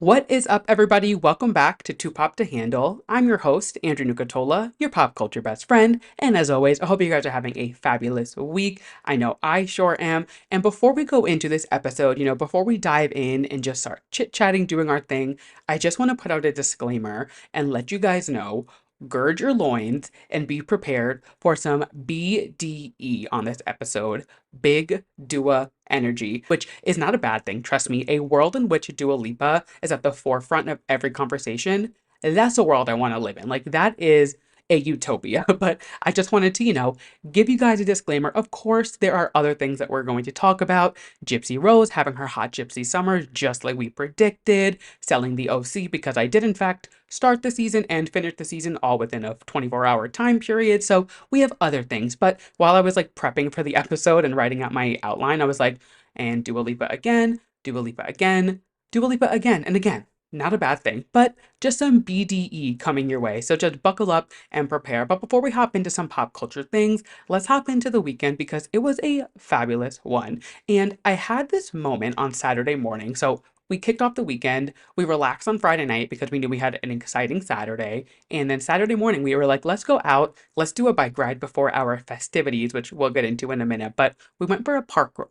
What is up, everybody? Welcome back to Too Pop to Handle. I'm your host, Andrew Nucatola, your pop culture best friend. And as always, I hope you guys are having a fabulous week. I know I sure am. And before we go into this episode, before we dive in and just start chit chatting, doing our thing, I just want to put out a disclaimer and let you guys know. Gird your loins and be prepared for some BDE on this episode. Big Dua energy, which is not a bad thing. Trust me, a world in which Dua Lipa is at the forefront of every conversation, that's a world I want to live in. Like, that is a utopia. But I just wanted to, give you guys a disclaimer. Of course, there are other things that we're going to talk about. Gypsy Rose having her hot gypsy summer, just like we predicted, selling the OC because I did, in fact, start the season and finish the season all within a 24-hour time period. So we have other things. But while I was like prepping for the episode and writing out my outline, I was like, and Dua Lipa again, Dua Lipa again, Dua Lipa again and again. Not a bad thing, but just some BDE coming your way. So just buckle up and prepare. But before we hop into some pop culture things, let's hop into the weekend because it was a fabulous one. And I had this moment on Saturday morning. So we kicked off the weekend. We relaxed on Friday night because we knew we had an exciting Saturday. And then Saturday morning, we were like, let's go out. Let's do a bike ride before our festivities, which we'll get into in a minute. But we went for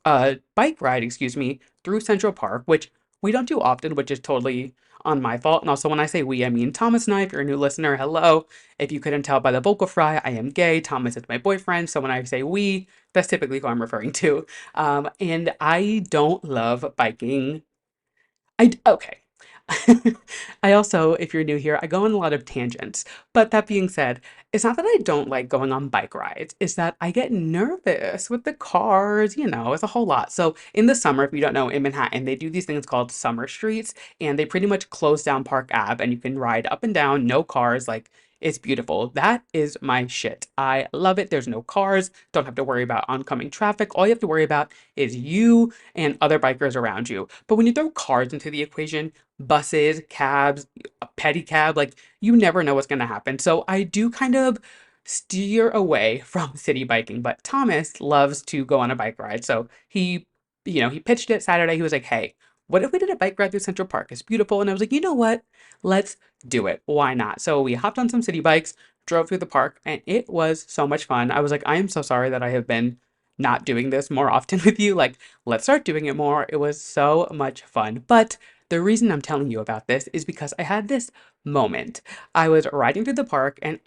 a bike ride, excuse me, through Central Park, which we don't do often, which is totally on my fault. And also, when I say we, I mean Thomas and I. If you're a new listener, hello. If you couldn't tell by the vocal fry, I am gay. Thomas is my boyfriend. So when I say we, that's typically who I'm referring to. And I don't love biking. Okay. I also, if you're new here, I go on a lot of tangents. But that being said, it's not that I don't like going on bike rides, it's that I get nervous with the cars, it's a whole lot. So in the summer, if you don't know, in Manhattan, they do these things called summer streets, and they pretty much close down Park Ave, and you can ride up and down, no cars, like it's beautiful. That is my shit. I love it. There's no cars, don't have to worry about oncoming traffic. All you have to worry about is you and other bikers around you. But when you throw cars into the equation, buses, cabs, a pedicab, like you never know what's going to happen. So I do kind of steer away from city biking, but Thomas loves to go on a bike ride. So he pitched it Saturday. He was like, "Hey, what if we did a bike ride through Central Park? It's beautiful." And I was like, "You know what? Let's do it. Why not?" So we hopped on some city bikes, drove through the park, and it was so much fun. I was like, "I am so sorry that I have been not doing this more often with you. Like, let's start doing it more." It was so much fun. But the reason I'm telling you about this is because I had this moment. I was riding through the park, and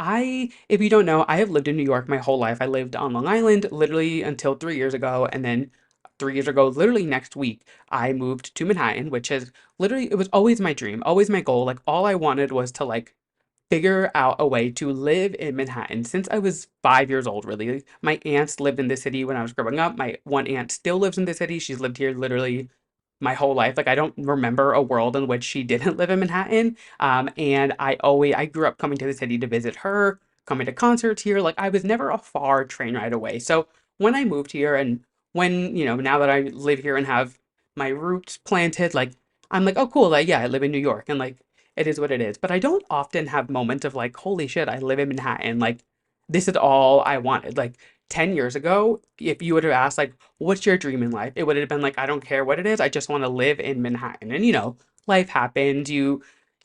if you don't know, I have lived in New York my whole life. I lived on Long Island literally until 3 years ago. And then 3 years ago, literally next week, I moved to Manhattan, which is literally, it was always my dream, always my goal. Like, all I wanted was to, like, figure out a way to live in Manhattan since I was 5 years old, really. My aunts lived in the city when I was growing up. My one aunt still lives in the city. She's lived here literally my whole life. Like, I don't remember a world in which she didn't live in Manhattan. And I grew up coming to the city to visit her, coming to concerts here. Like, I was never a far train ride away. So when I moved here and now that I live here and have my roots planted, like, I'm like, oh, cool. Like, yeah, I live in New York and like, it is what it is. But I don't often have moments of like, holy shit, I live in Manhattan. Like, this is all I wanted. Like, 10 years ago, if you would have asked, like, what's your dream in life? It would have been like, I don't care what it is. I just want to live in Manhattan. And, life happened.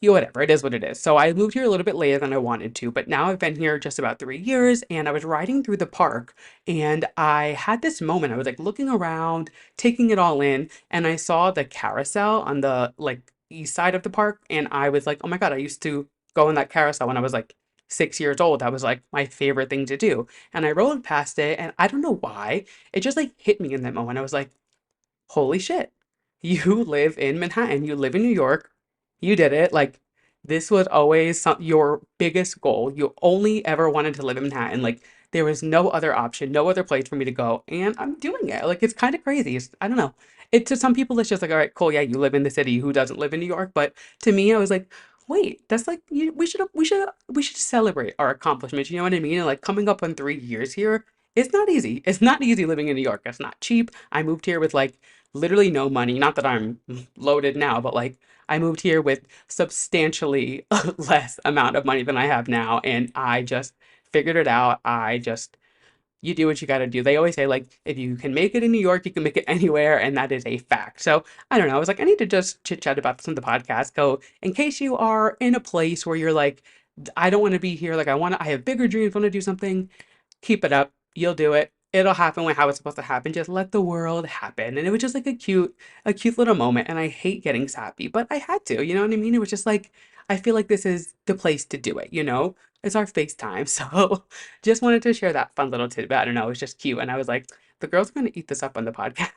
Whatever. It is what it is. So I moved here a little bit later than I wanted to, but now I've been here just about 3 years and I was riding through the park and I had this moment. I was like looking around, taking it all in, and I saw the carousel on the like east side of the park. And I was like, oh my God, I used to go on that carousel when I was like 6 years old. That was like my favorite thing to do. And I rode past it, and I don't know why, it just like hit me in that moment. I was like, holy shit, you live in Manhattan, you live in New York, you did it. Like, this was always your biggest goal. You only ever wanted to live in Manhattan. Like, there was no other option, no other place for me to go, and I'm doing it. Like, it's kind of crazy. I don't know. It to some people, it's just like, all right, cool, yeah, you live in the city. Who doesn't live in New York? But to me, I was like, wait, that's like we should celebrate our accomplishments. You know what I mean? And like coming up on 3 years here, it's not easy. It's not easy living in New York. It's not cheap. I moved here with like literally no money. Not that I'm loaded now, but like I moved here with substantially less amount of money than I have now, and I just figured it out. I just you do what you got to do. They always say, like, if you can make it in New York, you can make it anywhere. And that is a fact. So I don't know. I was like, I need to just chit chat about this on the podcast. Go, in case you are in a place where you're like, I don't want to be here. Like, I have bigger dreams, want to do something. Keep it up. You'll do it. It'll happen when how it's supposed to happen. Just let the world happen. And it was just like a cute little moment. And I hate getting sappy, but I had to, you know what I mean? It was just like, I feel like this is the place to do it, you know? It's our FaceTime. So just wanted to share that fun little tidbit. I don't know, it was just cute. And I was like, the girl's gonna eat this up on the podcast.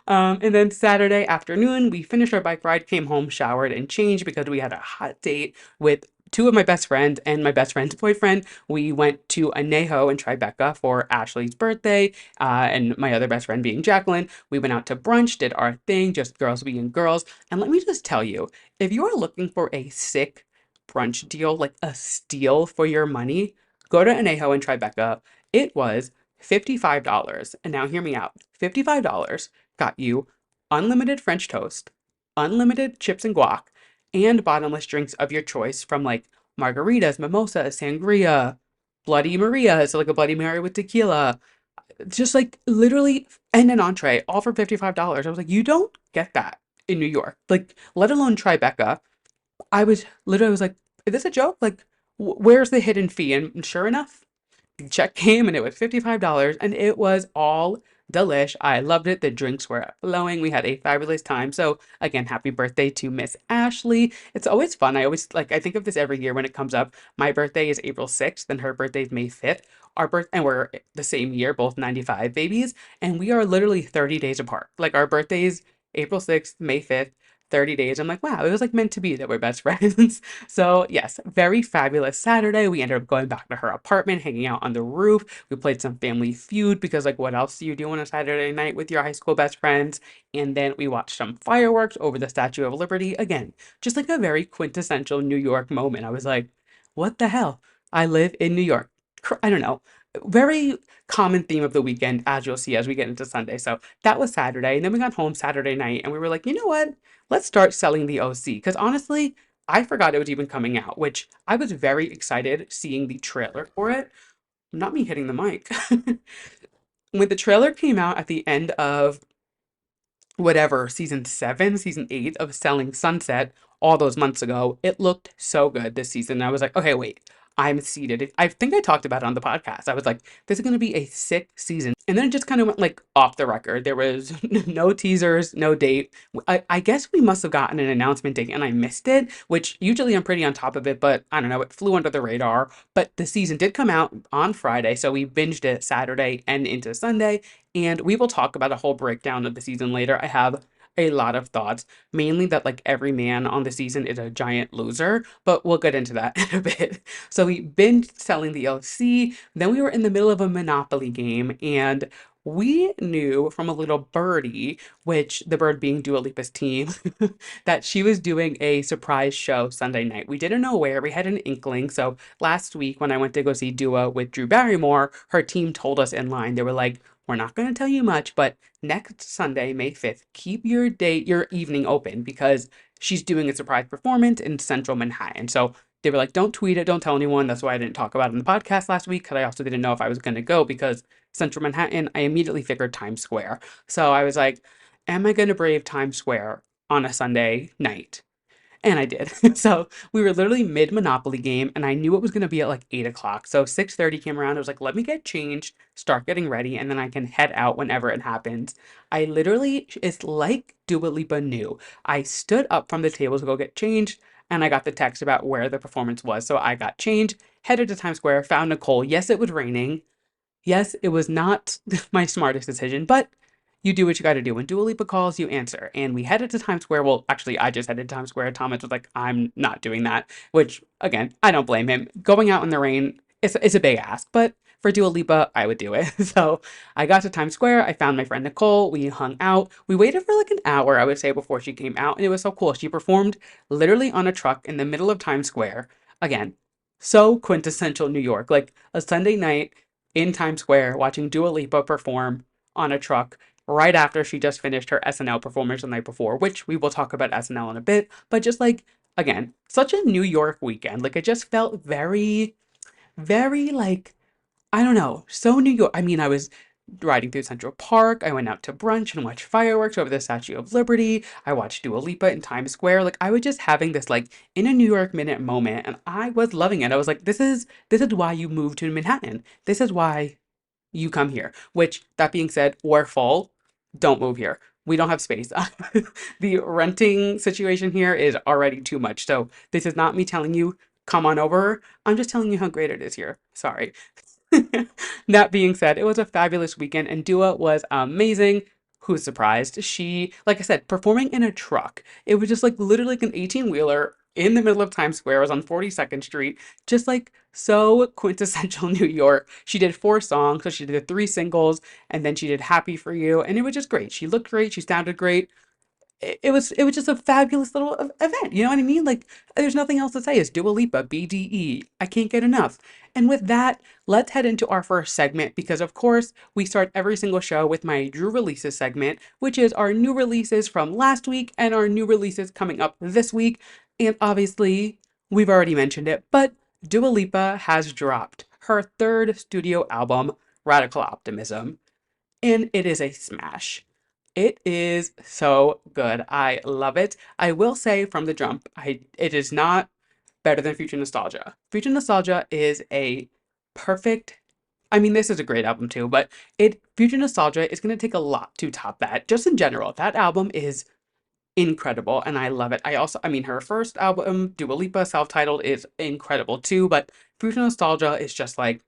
And then Saturday afternoon, we finished our bike ride, came home, showered, and changed because we had a hot date with two of my best friends and my best friend's boyfriend. We went to Anejo in Tribeca for Ashley's birthday, and my other best friend being Jacqueline. We went out to brunch, did our thing, just girls being girls. And let me just tell you, if you are looking for a sick brunch deal, like a steal for your money, go to Anejo in Tribeca. It was $55. And now hear me out. $55 got you unlimited French toast, unlimited chips and guac, and bottomless drinks of your choice from like margaritas, mimosas, sangria, Bloody Maria, so like a Bloody Mary with tequila, just like literally, and an entree, all for $55. I was like, you don't get that in New York, like, let alone Tribeca. I was like, is this a joke? Like, where's the hidden fee? And sure enough, the check came and it was $55 and it was all delish. I loved it. The drinks were flowing. We had a fabulous time. So again, happy birthday to Miss Ashley. It's always fun. I always like I think of this every year when it comes up. My birthday is April 6th and her birthday is May 5th. Our birth and we're the same year, both 95 babies, and we are literally 30 days apart. Like our birthdays April 6th, May 5th. 30 days. I'm like, wow, it was like meant to be that we're best friends. So, yes, very fabulous Saturday. We ended up going back to her apartment, hanging out on the roof. We played some Family Feud because, like, what else do you do on a Saturday night with your high school best friends? And then we watched some fireworks over the Statue of Liberty. Again, just like a very quintessential New York moment. I was like, what the hell? I live in New York. I don't know. Very common theme of the weekend, as you'll see as we get into Sunday. So that was Saturday. And then we got home Saturday night and we were like, you know what? Let's start selling the OC. Because honestly, I forgot it was even coming out, which I was very excited seeing the trailer for it. Not me hitting the mic. When the trailer came out at the end of whatever, season 7, season 8 of Selling Sunset all those months ago, it looked so good this season. I was like, okay, wait, I'm seated. I think I talked about it on the podcast. I was like, this is going to be a sick season. And then it just kind of went like off the record. There was no teasers, no date. I guess we must have gotten an announcement date and I missed it, which usually I'm pretty on top of it, but I don't know, it flew under the radar. But the season did come out on Friday, so we binged it Saturday and into Sunday. And we will talk about a whole breakdown of the season later. I have a lot of thoughts, mainly that like every man on the season is a giant loser, but we'll get into that in a bit. So we binged selling the LC, then we were in the middle of a Monopoly game, and we knew from a little birdie, which the bird being Dua Lipa's team, that she was doing a surprise show Sunday night. We didn't know where, we had an inkling. So last week when I went to go see Dua with Drew Barrymore, her team told us in line, they were like, we're not going to tell you much, but next Sunday, May 5th, keep your evening open because she's doing a surprise performance in central Manhattan. So they were like, don't tweet it, don't tell anyone. That's why I didn't talk about it in the podcast last week because I also didn't know if I was going to go because central Manhattan, I immediately figured Times Square. So I was like, am I going to brave Times Square on a Sunday night? And I did. So we were literally mid Monopoly game, and I knew it was going to be at like 8 o'clock. So 6:30 came around. I was like, let me get changed, start getting ready, and then I can head out whenever it happens. I literally, it's like Dua Lipa knew. I stood up from the table to go get changed, and I got the text about where the performance was. So I got changed, headed to Times Square, found Nicole. Yes, it was raining. Yes, it was not my smartest decision, but you do what you got to do. When Dua Lipa calls, you answer. And we headed to Times Square. Well, actually, I just headed to Times Square. Thomas was like, I'm not doing that, which, again, I don't blame him. Going out in the rain is a big ask, but for Dua Lipa, I would do it. So I got to Times Square. I found my friend Nicole. We hung out. We waited for like an hour, I would say, before she came out. And it was so cool. She performed literally on a truck in the middle of Times Square. Again, so quintessential New York. Like a Sunday night in Times Square watching Dua Lipa perform on a truck right after she just finished her SNL performance the night before, which we will talk about SNL in a bit, but just like, again, such a New York weekend. Like, it just felt very, very like I don't know, so New York. I mean, I was riding through Central Park. I went out to brunch and watched fireworks over the Statue of Liberty. I watched Dua Lipa in Times Square. Like I was just having this like in a New York minute moment, and I was loving it. I was like, this is why you moved to Manhattan. This is why you come here. Which that being said, we're full. Don't move here. We don't have space. The renting situation here is already too much. So this is not me telling you come on over. I'm just telling you how great it is here. Sorry. That being said, it was a fabulous weekend and Dua was amazing. Who's surprised? She, like I said, performing in a truck. It was just like literally like an 18-wheeler in the middle of Times Square. It was on 42nd Street. Just like so quintessential New York. She did four songs, so she did three singles, and then she did Happy for You, and it was just great. She looked great, she sounded great. It was just a fabulous little event. You know what I mean? Like there's nothing else to say. It's Dua Lipa, BDE. I can't get enough. And with that, let's head into our first segment because of course we start every single show with my Drew releases segment, which is our new releases from last week and our new releases coming up this week. And obviously, we've already mentioned it, but Dua Lipa has dropped her third studio album, Radical Optimism, and it is a smash. It is so good. I love it. I will say from the jump, it is not better than Future Nostalgia. Future Nostalgia is a perfect. I mean, this is a great album too, but it Future Nostalgia is going to take a lot to top that. Just in general, that album is incredible and I love it. I mean, her first album, Dua Lipa, self-titled, is incredible too, but Future Nostalgia is just like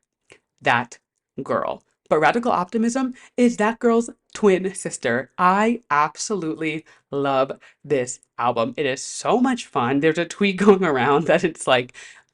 that girl. But Radical Optimism is that girl's twin sister. I absolutely love this album. It is so much fun. There's a tweet going around that it's like,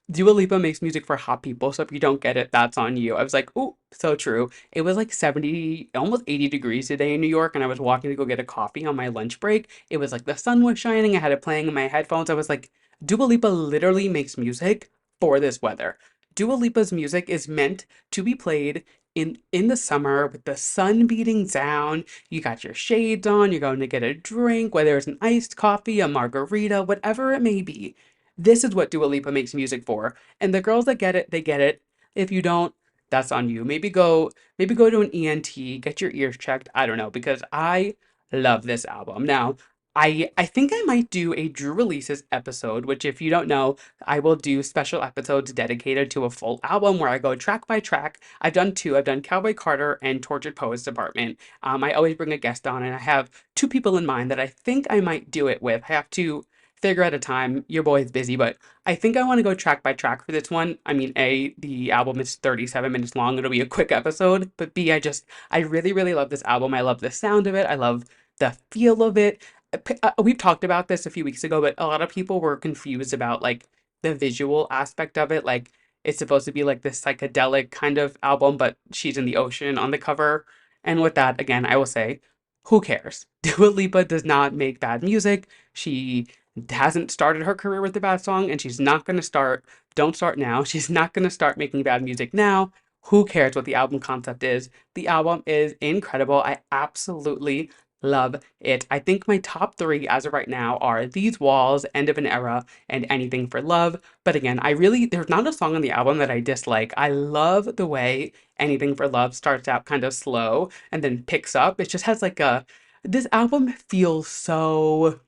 Dua Lipa makes music for hot people, so if you don't get it, that's on you. I was like, oh, so true. It was like 70, almost 80 degrees today in New York, and I was walking to go get a coffee on my lunch break. It was like the sun was shining. I had it playing in my headphones. I was like, Dua Lipa literally makes music for this weather. Dua Lipa's music is meant to be played in the summer with the sun beating down. You got your shades on, you're going to get a drink, whether it's an iced coffee, a margarita, whatever it may be. This is what Dua Lipa makes music for. And the girls that get it, they get it. If you don't, that's on you. Maybe go to an ENT, get your ears checked. I don't know, because I love this album. Now, I think I might do a Drew Releases episode, which if you don't know, I will do special episodes dedicated to a full album where I go track by track. I've done two. I've done Cowboy Carter and Tortured Poets Department. I always bring a guest on, and I have two people in mind that I think I might do it with. I have to figure out a time. Your boy is busy, but I think I want to go track by track for this one. I mean, A, the album is 37 minutes long. It'll be a quick episode. But B, I really, really love this album. I love the sound of it. I love the feel of it. We've talked about this a few weeks ago, but a lot of people were confused about like the visual aspect of it. Like it's supposed to be like this psychedelic kind of album, but she's in the ocean on the cover. And with that, again, I will say, who cares? Dua Lipa does not make bad music. She hasn't started her career with a bad song, and she's not going to start. Don't start now. She's not going to start making bad music now. Who cares what the album concept is? The album is incredible. I absolutely love it. I think my top three as of right now are These Walls, End of an Era, and Anything for Love. But again, there's not a song on the album that I dislike. I love the way Anything for Love starts out kind of slow and then picks up. It just has like this album feels so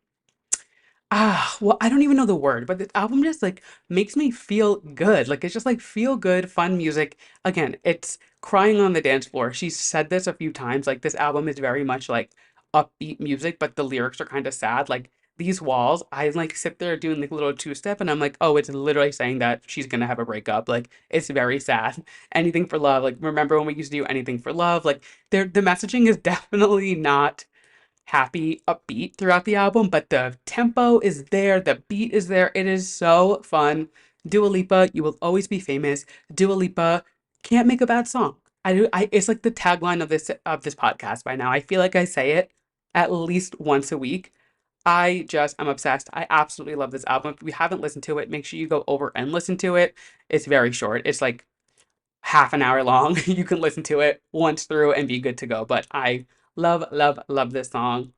well, I don't even know the word, but this album just like makes me feel good. Like it's just like feel good, fun music. Again, it's crying on the dance floor. She's said this a few times. Like this album is very much like upbeat music, but the lyrics are kind of sad. Like These Walls, I like sit there doing like a little two-step and I'm like, oh, it's literally saying that she's gonna have a breakup. Like it's very sad. Anything for Love. Like remember when we used to do Anything for Love? Like the messaging is definitely not happy, upbeat throughout the album, but the tempo is there, the beat is there. It is so fun. Dua Lipa, you will always be famous. Dua Lipa can't make a bad song. It's like the tagline of this podcast by now. I feel like I say it at least once a week. I'm obsessed. I absolutely love this album. If you haven't listened to it, make sure you go over and listen to it. It's very short. It's like half an hour long. You can listen to it once through and be good to go. But I love, love, love this song.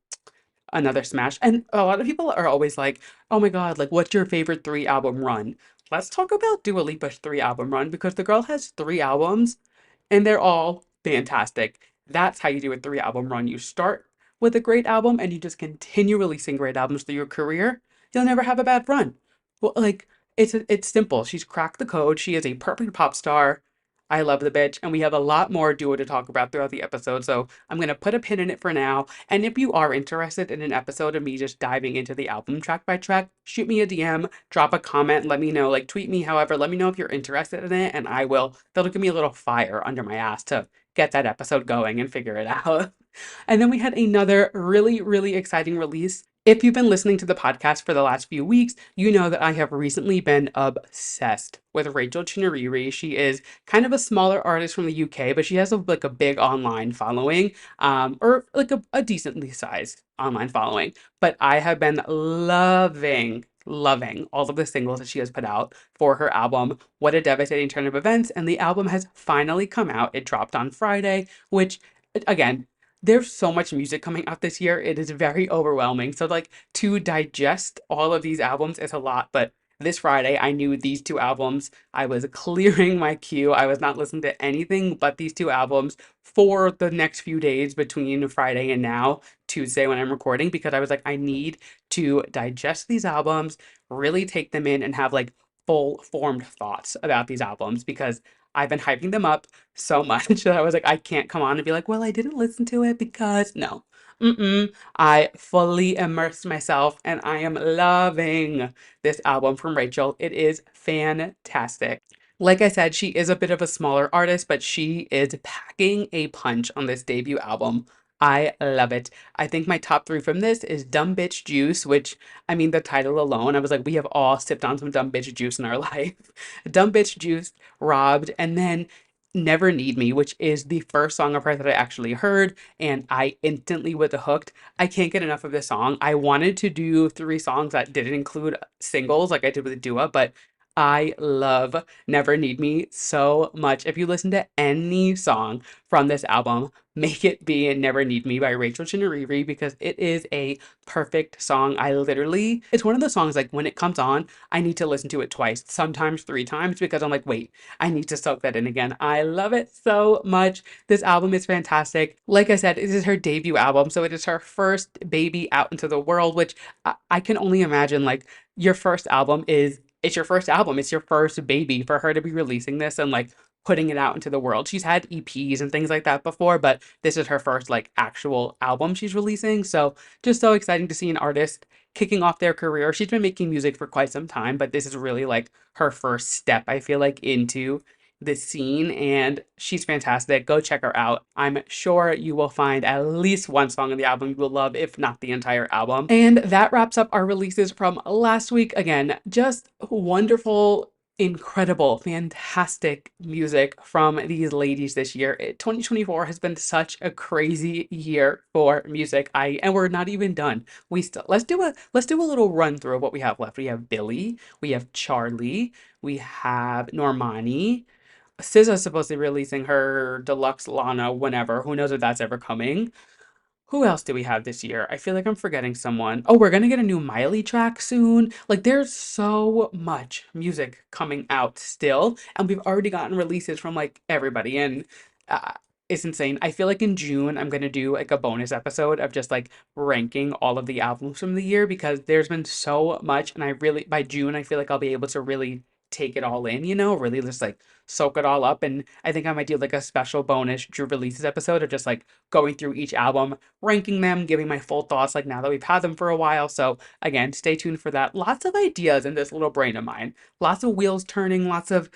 Another smash. And a lot of people are always like, oh my God, like, what's your favorite three album run? Let's talk about Dua Lipa's three album run because the girl has three albums and they're all fantastic. That's how you do a 3 album run. You start with a great album and you just continue releasing great albums through your career. You'll never have a bad run. Well, like it's simple. She's cracked the code. She is a perfect pop star. I love the bitch, and we have a lot more duo to talk about throughout the episode. So I'm gonna put a pin in it for now. And if you are interested in an episode of me just diving into the album track by track, shoot me a DM, drop a comment, let me know, like tweet me, however, let me know if you're interested in it, and I will. That'll give me a little fire under my ass to get that episode going and figure it out. And then we had another really, really exciting release. If you've been listening to the podcast for the last few weeks, you know that I have recently been obsessed with Rachel Chinariri. She is kind of a smaller artist from the UK, but she has like a big online following, or like a decently sized online following. But I have been loving all of the singles that she has put out for her album, What a Devastating Turn of Events. And the album has finally come out. It dropped on Friday, which, again, there's so much music coming out this year. It is very overwhelming. So, like, to digest all of these albums is a lot. But this Friday, I knew these 2 albums. I was clearing my queue. I was not listening to anything but these 2 albums for the next few days between Friday and now, Tuesday, when I'm recording, because I was like, I need to digest these albums, really take them in, and have like full formed thoughts about these albums because I've been hyping them up so much that I was like, I can't come on and be like, well, I didn't listen to it because no. Mm-mm. I fully immersed myself and I am loving this album from Rachel. It is fantastic. Like I said, she is a bit of a smaller artist, but she is packing a punch on this debut album. I love it. I think my top 3 from this is Dumb Bitch Juice, which, I mean, the title alone, I was like, we have all sipped on some dumb bitch juice in our life. Dumb Bitch Juice, Robbed, and then Never Need Me, which is the first song of hers that I actually heard, and I instantly was hooked. I can't get enough of this song. I wanted to do 3 songs that didn't include singles like I did with Dua, but I love Never Need Me so much. If you listen to any song from this album, make it be Never Need Me by Rachel Chinariri because it is a perfect song. It's one of the songs like when it comes on, I need to listen to it twice, sometimes 3 times because I'm like, wait, I need to soak that in again. I love it so much. This album is fantastic. Like I said, this is her debut album, so it is her first baby out into the world, which I can only imagine like your first album is it's your first album, it's your first baby for her to be releasing this and like putting it out into the world. She's had EPs and things like that before, but this is her first like actual album she's releasing. So just so exciting to see an artist kicking off their career. She's been making music for quite some time, but this is really like her first step, I feel like, into this scene, and she's fantastic. Go check her out. I'm sure you will find at least one song on the album you will love, if not the entire album. And that wraps up our releases from last week. Again, just wonderful, incredible, fantastic music from these ladies this year. 2024 has been such a crazy year for music. And we're not even done. We still let's do a little run through of what we have left. We have Billy, we have Charli, we have Normani. SZA's supposed to be releasing her deluxe Lana whenever. Who knows if that's ever coming? Who else do we have this year? I feel like I'm forgetting someone. Oh, we're gonna get a new Miley track soon. Like, there's so much music coming out still, and we've already gotten releases from like everybody, and uh, it's insane. I feel like in June I'm gonna do like a bonus episode of just like ranking all of the albums from the year because there's been so much, and I really by June I feel like I'll be able to really take it all in, really just like soak it all up. And I think I might do like a special bonus Drew releases episode of just like going through each album, ranking them, giving my full thoughts like now that we've had them for a while. So again, stay tuned for that. Lots of ideas in this little brain of mine. Lots of wheels turning, lots of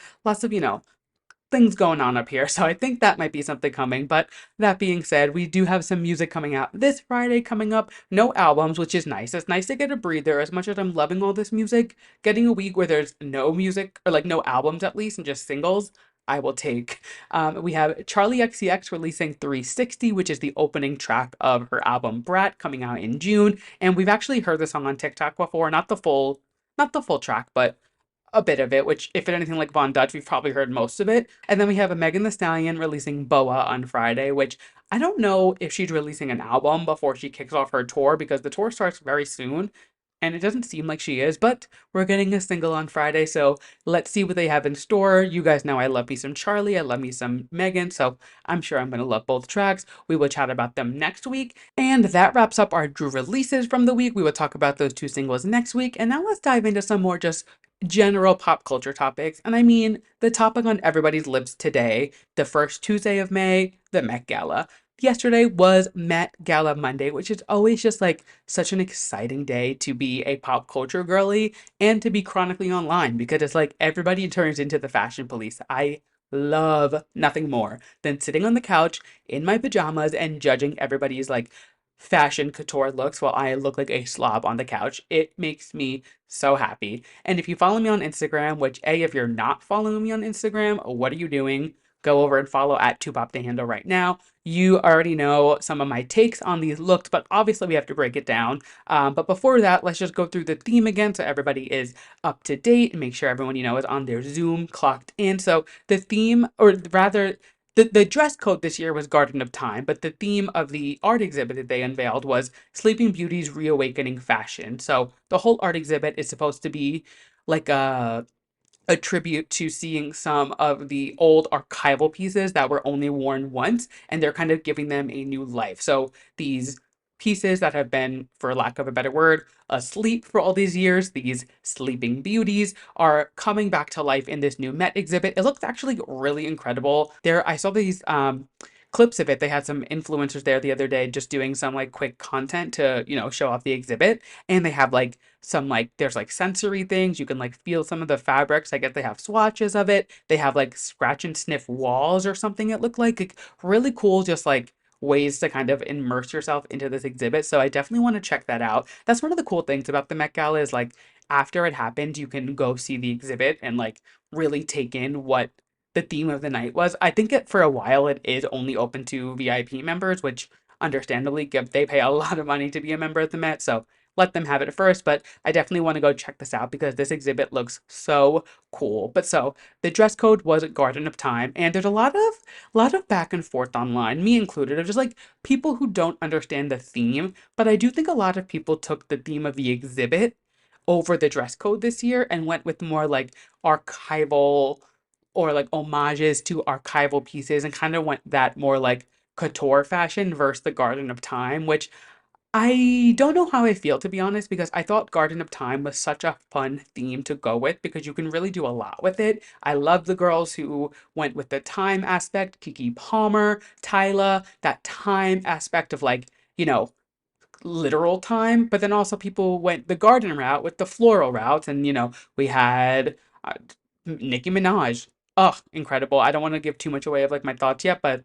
things going on up here. So I think that might be something coming. But that being said, we do have some music coming out this Friday coming up. No albums, which is nice. It's nice to get a breather. As much as I'm loving all this music, getting a week where there's no music or like no albums at least and just singles, I will take. We have Charli XCX releasing 360, which is the opening track of her album Brat coming out in June. And we've actually heard the song on TikTok before, not the full track, but a bit of it, which if it's anything like Von Dutch, we've probably heard most of it. And then we have a Megan Thee Stallion releasing Boa on Friday, which I don't know if she's releasing an album before she kicks off her tour because the tour starts very soon. And it doesn't seem like she is, but we're getting a single on Friday, so let's see what they have in store. You guys know I love me some Charli, I love me some Megan, so I'm sure I'm gonna love both tracks. We will chat about them next week. And that wraps up our Drew releases from the week. We will talk about those two singles next week. And now let's dive into some more just general pop culture topics. And I mean, the topic on everybody's lips today, the first Tuesday of May, the Met Gala. Yesterday was Met Gala Monday, which is always just like such an exciting day to be a pop culture girly and to be chronically online because it's like everybody turns into the fashion police. I love nothing more than sitting on the couch in my pajamas and judging everybody's like fashion couture looks while I look like a slob on the couch. It makes me so happy. And if you follow me on Instagram, which A, if you're not following me on Instagram, what are you doing? Go over and follow at Tupop the handle right now. You already know some of my takes on these looks, but obviously we have to break it down. But before that, let's just go through the theme again so everybody is up to date and make sure everyone, is on their Zoom clocked in. So the theme, or rather, the dress code this year was Garden of Time, but the theme of the art exhibit that they unveiled was Sleeping Beauty's Reawakening Fashion. So the whole art exhibit is supposed to be like a tribute to seeing some of the old archival pieces that were only worn once, and they're kind of giving them a new life. So these pieces that have been, for lack of a better word, asleep for all these years, these sleeping beauties, are coming back to life in this new Met exhibit. It looks actually really incredible. There, I saw these clips of it. They had some influencers there the other day just doing some like quick content to, show off the exhibit. And they have like some like there's like sensory things. You can like feel some of the fabrics. I guess they have swatches of it. They have like scratch and sniff walls or something it looked like really cool, just like ways to kind of immerse yourself into this exhibit. So I definitely want to check that out. That's one of the cool things about the Met Gala is like after it happened, you can go see the exhibit and like really take in what the theme of the night was. I think it for a while it is only open to VIP members, which understandably give they pay a lot of money to be a member of the Met. So let them have it first, but I definitely want to go check this out because this exhibit looks so cool. But so the dress code was a Garden of Time, and there's a lot of back and forth online, me included, of just like people who don't understand the theme. But I do think a lot of people took the theme of the exhibit over the dress code this year and went with more like archival or like homages to archival pieces and kind of went that more like couture fashion versus the Garden of Time, which I don't know how I feel, to be honest, because I thought Garden of Time was such a fun theme to go with because you can really do a lot with it. I love the girls who went with the time aspect, Kiki Palmer, Tyla, that time aspect of like, you know, literal time, but then also people went the garden route with the floral route, and we had Nicki Minaj. Oh, incredible! I don't want to give too much away of like my thoughts yet, but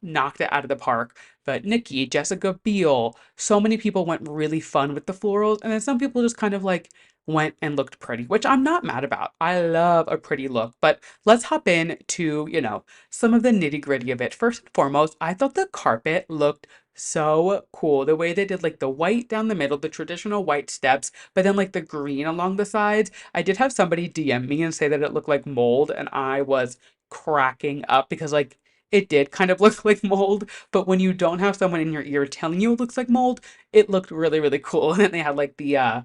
knocked it out of the park. But Nicki, Jessica Biel, so many people went really fun with the florals, and then some people just kind of like went and looked pretty, which I'm not mad about. I love a pretty look, but let's hop in to, some of the nitty gritty of it. First and foremost, I thought the carpet looked so cool. The way they did like the white down the middle, the traditional white steps, but then like the green along the sides. I did have somebody DM me and say that it looked like mold, and I was cracking up because like it did kind of look like mold, but when you don't have someone in your ear telling you it looks like mold, it looked really, really cool. And then they had like the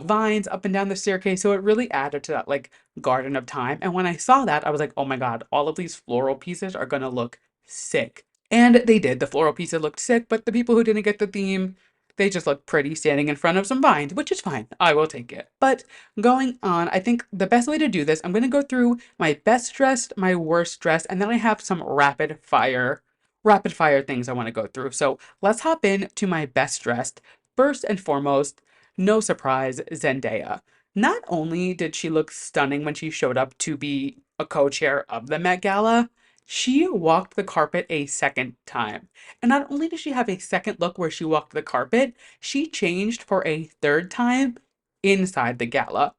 vines up and down the staircase, so it really added to that like Garden of Time. And when I saw that, I was like, oh my god, all of these floral pieces are gonna look sick. And they did. The floral pieces looked sick, but the people who didn't get the theme, they just looked pretty standing in front of some vines, which is fine. I will take it. But going on, I think the best way to do this, I'm gonna go through my best dressed, my worst dressed, and then I have some rapid fire things I want to go through. So let's hop in to my best dressed. First and foremost, no surprise, Zendaya. Not only did she look stunning when she showed up to be a co-chair of the Met Gala, she walked the carpet a second time. And not only did she have a second look where she walked the carpet, she changed for a third time inside the gala.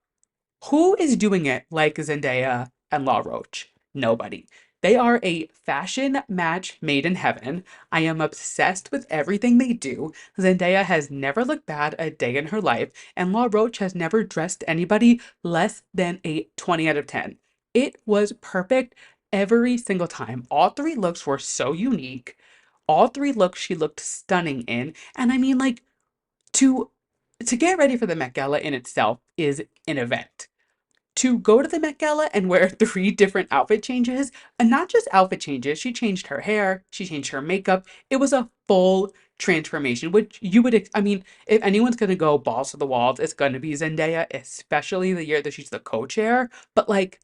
Who is doing it like Zendaya and La Roche? Nobody. They are a fashion match made in heaven. I am obsessed with everything they do. Zendaya has never looked bad a day in her life, and La Roche has never dressed anybody less than a 20 out of 10. It was perfect every single time. All three looks were so unique. All three looks she looked stunning in. And I mean, like, to to get ready for the Met Gala in itself is an event. To go to the Met Gala and wear three different outfit changes, and not just outfit changes, she changed her hair, she changed her makeup. It was a full transformation, which you would, I mean, if anyone's gonna go balls to the walls, it's gonna be Zendaya, especially the year that she's the co-chair. But like,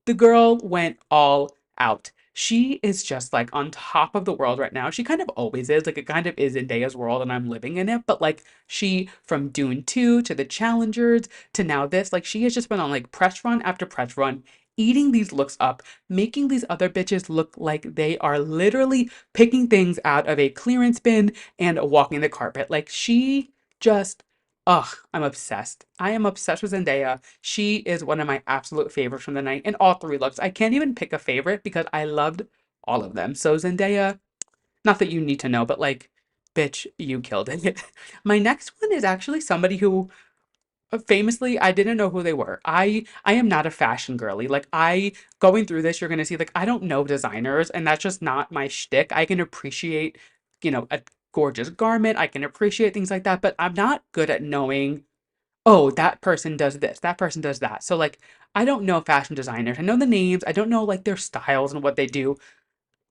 the girl went all out. She is just like on top of the world right now. She kind of always is. Like it kind of is in Daya's world and I'm living in it. But like she from Dune 2 to the Challengers to now this, like she has just been on like press run after press run, eating these looks up, making these other bitches look like they are literally picking things out of a clearance bin and walking the carpet. Like she just ugh, I'm obsessed. I am obsessed with Zendaya. She is one of my absolute favorites from the night in all three looks. I can't even pick a favorite because I loved all of them. So Zendaya, not that you need to know, but like, bitch, you killed it. My next one is actually somebody who famously I didn't know who they were. I am not a fashion girly. Like I going through this, you're gonna see like I don't know designers, and that's just not my shtick. I can appreciate, a gorgeous garment. I can appreciate things like that, but I'm not good at knowing oh, that person does this, that person does that. So like I don't know fashion designers. I know the names. I don't know like their styles and what they do.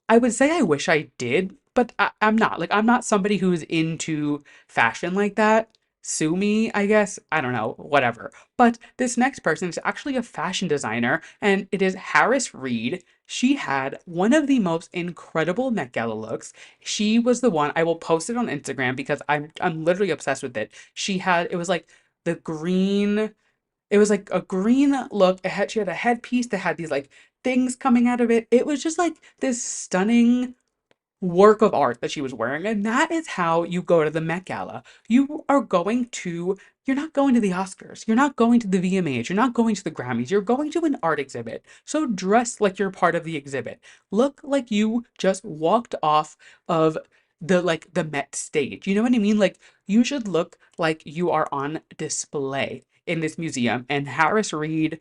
I would say I wish I did, but I'm not. Like I'm not somebody who's into fashion like that. Sue me, I guess. I don't know, whatever. But this next person is actually a fashion designer, and it is Harris Reed. She had one of the most incredible Met Gala looks. She was the one, I will post it on Instagram because I'm literally obsessed with it. It was like the green it was like a green look. She had a headpiece that had these like things coming out of it. It was just like this stunning work of art that she was wearing. And that is how you go to the Met Gala. You're not going to the Oscars. You're not going to the VMAs. You're not going to the Grammys. You're going to an art exhibit. So dress like you're part of the exhibit. Look like you just walked off of the Met stage. You know what I mean? Like you should look like you are on display in this museum. And Harris Reed,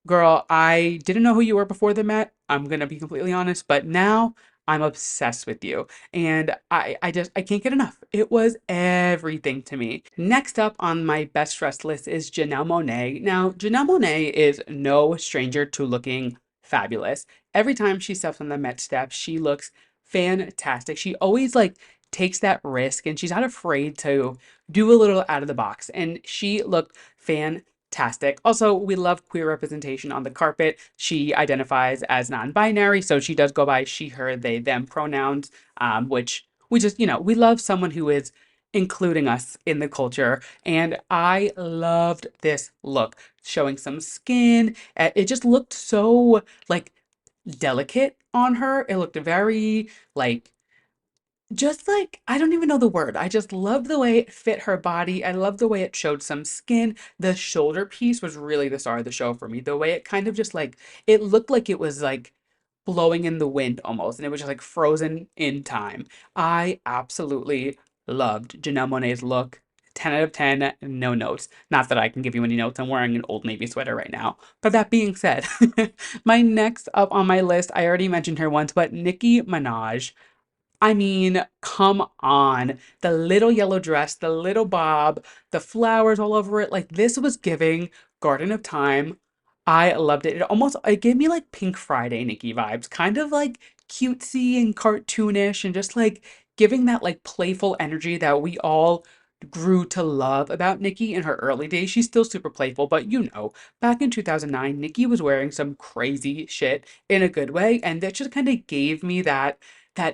girl, I didn't know who you were before the Met. I'm gonna be completely honest, but now I'm obsessed with you. And I can't get enough. It was everything to me. Next up on my best dressed list is Janelle Monáe. Now, Janelle Monáe is no stranger to looking fabulous. Every time she steps on the Met steps, she looks fantastic. She always like takes that risk and she's not afraid to do a little out of the box. And she looked fantastic. Also, we love queer representation on the carpet. She identifies as non-binary, so she does go by she, her, they, them pronouns, which we just, we love someone who is including us in the culture. And I loved this look, showing some skin. It just looked so like delicate on her. It looked very like just like, I don't even know the word. I just love the way it fit her body. I love the way it showed some skin. The shoulder piece was really the star of the show for me. The way it kind of just like, it looked like it was like blowing in the wind almost, and it was just like frozen in time. I absolutely loved Janelle Monáe's look. 10 out of 10, no notes. Not that I can give you any notes. I'm wearing an Old Navy sweater right now. But that being said, my next up on my list, I already mentioned her once, but Nicki Minaj. I mean, come on. The little yellow dress, the little bob, the flowers all over it. Like this was giving Garden of Time. I loved it. It gave me like Pink Friday Nikki vibes, kind of like cutesy and cartoonish and just like giving that like playful energy that we all grew to love about Nikki in her early days. She's still super playful, but back in 2009, Nikki was wearing some crazy shit in a good way, and that just kind of gave me that